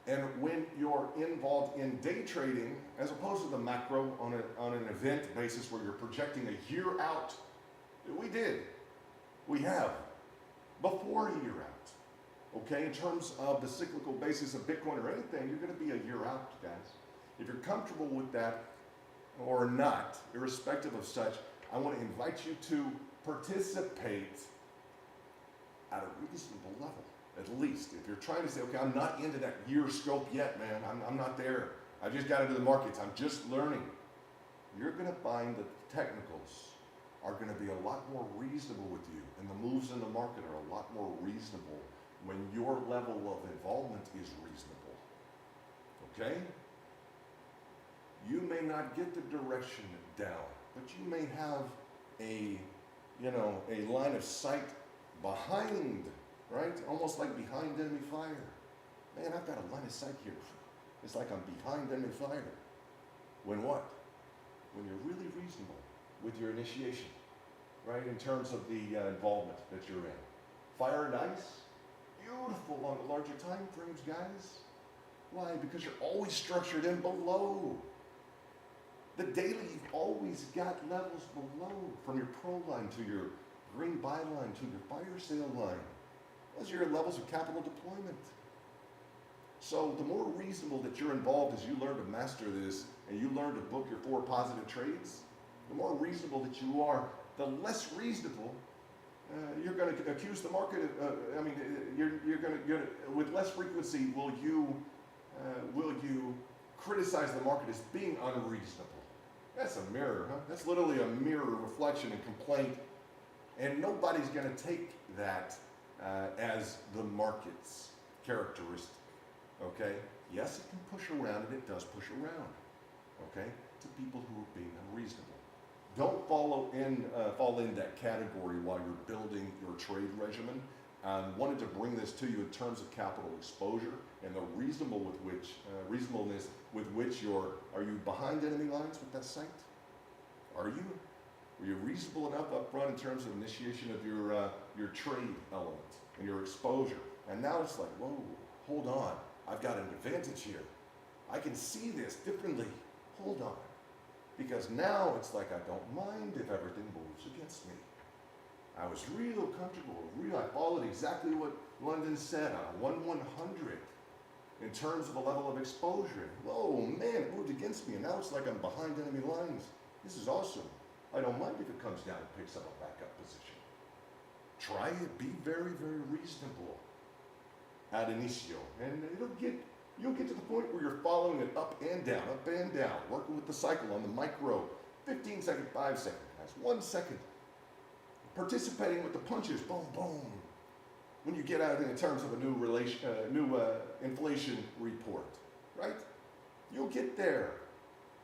And when you're involved in day trading, as opposed to the macro on an event basis where you're projecting a year out, we have, before a year out, okay? In terms of the cyclical basis of Bitcoin or anything, you're gonna be a year out, guys. If you're comfortable with that or not, irrespective of such, I wanna invite you to participate at a reasonable level. At least, if you're trying to say, okay, I'm not into that year scope yet, man, I'm not there. I just got into the markets, I'm just learning. You're gonna find that the technicals are gonna be a lot more reasonable with you, and the moves in the market are a lot more reasonable when your level of involvement is reasonable, okay? You may not get the direction down, but you may have a line of sight behind, right? Almost like behind enemy fire. Man, I've got a line of sight here. It's like I'm behind enemy fire. When what? When you're really reasonable with your initiation, right? In terms of the involvement that you're in. Fire and ice, beautiful on the larger time frames, guys. Why? Because you're always structured in below. The daily, you've always got levels below, from your pro line to your green buy line to your fire sale line. Those are your levels of capital deployment. So the more reasonable that you're involved as you learn to master this and you learn to book your 4 positive trades, the more reasonable that you are, the less reasonable you're going to accuse the market. You're going to with less frequency will you criticize the market as being unreasonable. That's a mirror, huh? That's literally a mirror reflection and complaint, and nobody's going to take that as the market's characteristic. Okay? Yes, it can push around, and it does push around. Okay? To people who are being unreasonable. Don't fall in that category while you're building your trade regimen. Wanted to bring this to you in terms of capital exposure and the reasonableness with which are you behind enemy lines with that site? Are you? Were you reasonable enough up front in terms of initiation of your trade element and your exposure? And now it's like, whoa, hold on. I've got an advantage here. I can see this differently. Hold on. Because now it's like I don't mind if everything moves against me. I was real comfortable, I followed exactly what London said on 1/100 in terms of a level of exposure. Whoa, man, it moved against me, and now it's like I'm behind enemy lines. This is awesome. I don't mind if it comes down and picks up a backup position. Try it, be very, very reasonable ad initio, and you'll get to the point where you're following it up and down, working with the cycle on the micro, 15 second, 5 second, guys, 1 second. Participating with the punches, boom, boom. When you get out in terms of a new inflation report, right? You'll get there.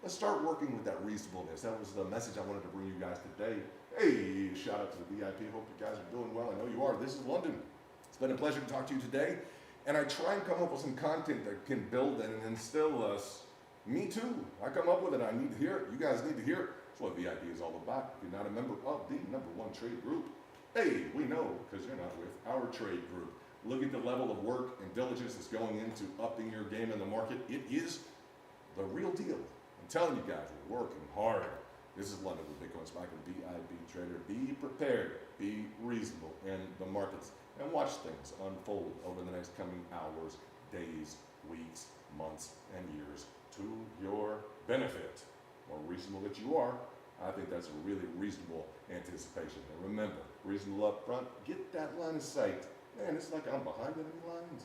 Let's start working with that reasonableness. That was the message I wanted to bring you guys today. Hey, shout out to the VIP. Hope you guys are doing well. I know you are. This is London. It's been a pleasure to talk to you today. And I try and come up with some content that can build and instill us. Me too. I come up with it. I need to hear it. You guys need to hear it. That's what VIP is all about. If you're not a member of the #1 trade group, hey, we know because you're not with our trade group. Look at the level of work and diligence that's going into upping your game in the market. It is the real deal. I'm telling you guys, we're working hard. This is London with Bitcoin Spike and VIP Trader. Be prepared, be reasonable in the markets, and watch things unfold over the next coming hours, days, weeks, months, and years to your benefit. More reasonable that you are, I think that's a really reasonable anticipation. And remember, reasonable up front, get that line of sight. Man, it's like I'm behind enemy lines.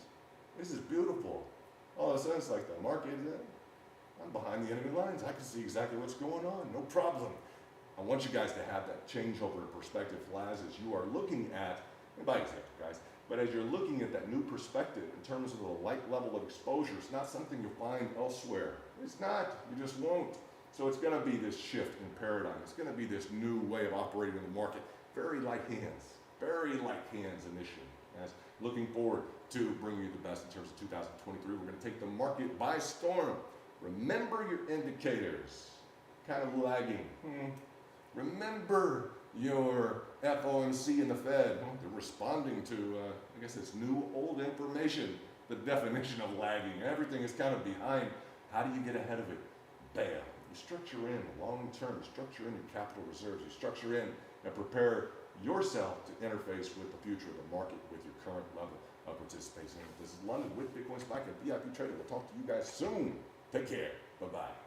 This is beautiful. All of a sudden, it's like the market, I'm behind the enemy lines. I can see exactly what's going on, no problem. I want you guys to have that changeover in perspective, Laz, as you are looking at, and by example, guys, but as you're looking at that new perspective in terms of the light level of exposure, it's not something you'll find elsewhere. It's not. You just won't. So it's going to be this shift in paradigm. It's going to be this new way of operating in the market. Very like hands initially. As looking forward to bringing you the best in terms of 2023. We're going to take the market by storm. Remember your indicators, kind of lagging. Remember your FOMC and the Fed. They're responding to, I guess it's new old information, the definition of lagging. Everything is kind of behind. How do you get ahead of it? Bam. You structure in long term, you structure in your capital reserves, you structure in and prepare yourself to interface with the future of the market with your current level of participation. This is London with Bitcoin Spike and VIP Trader. We'll talk to you guys soon. Take care. Bye-bye.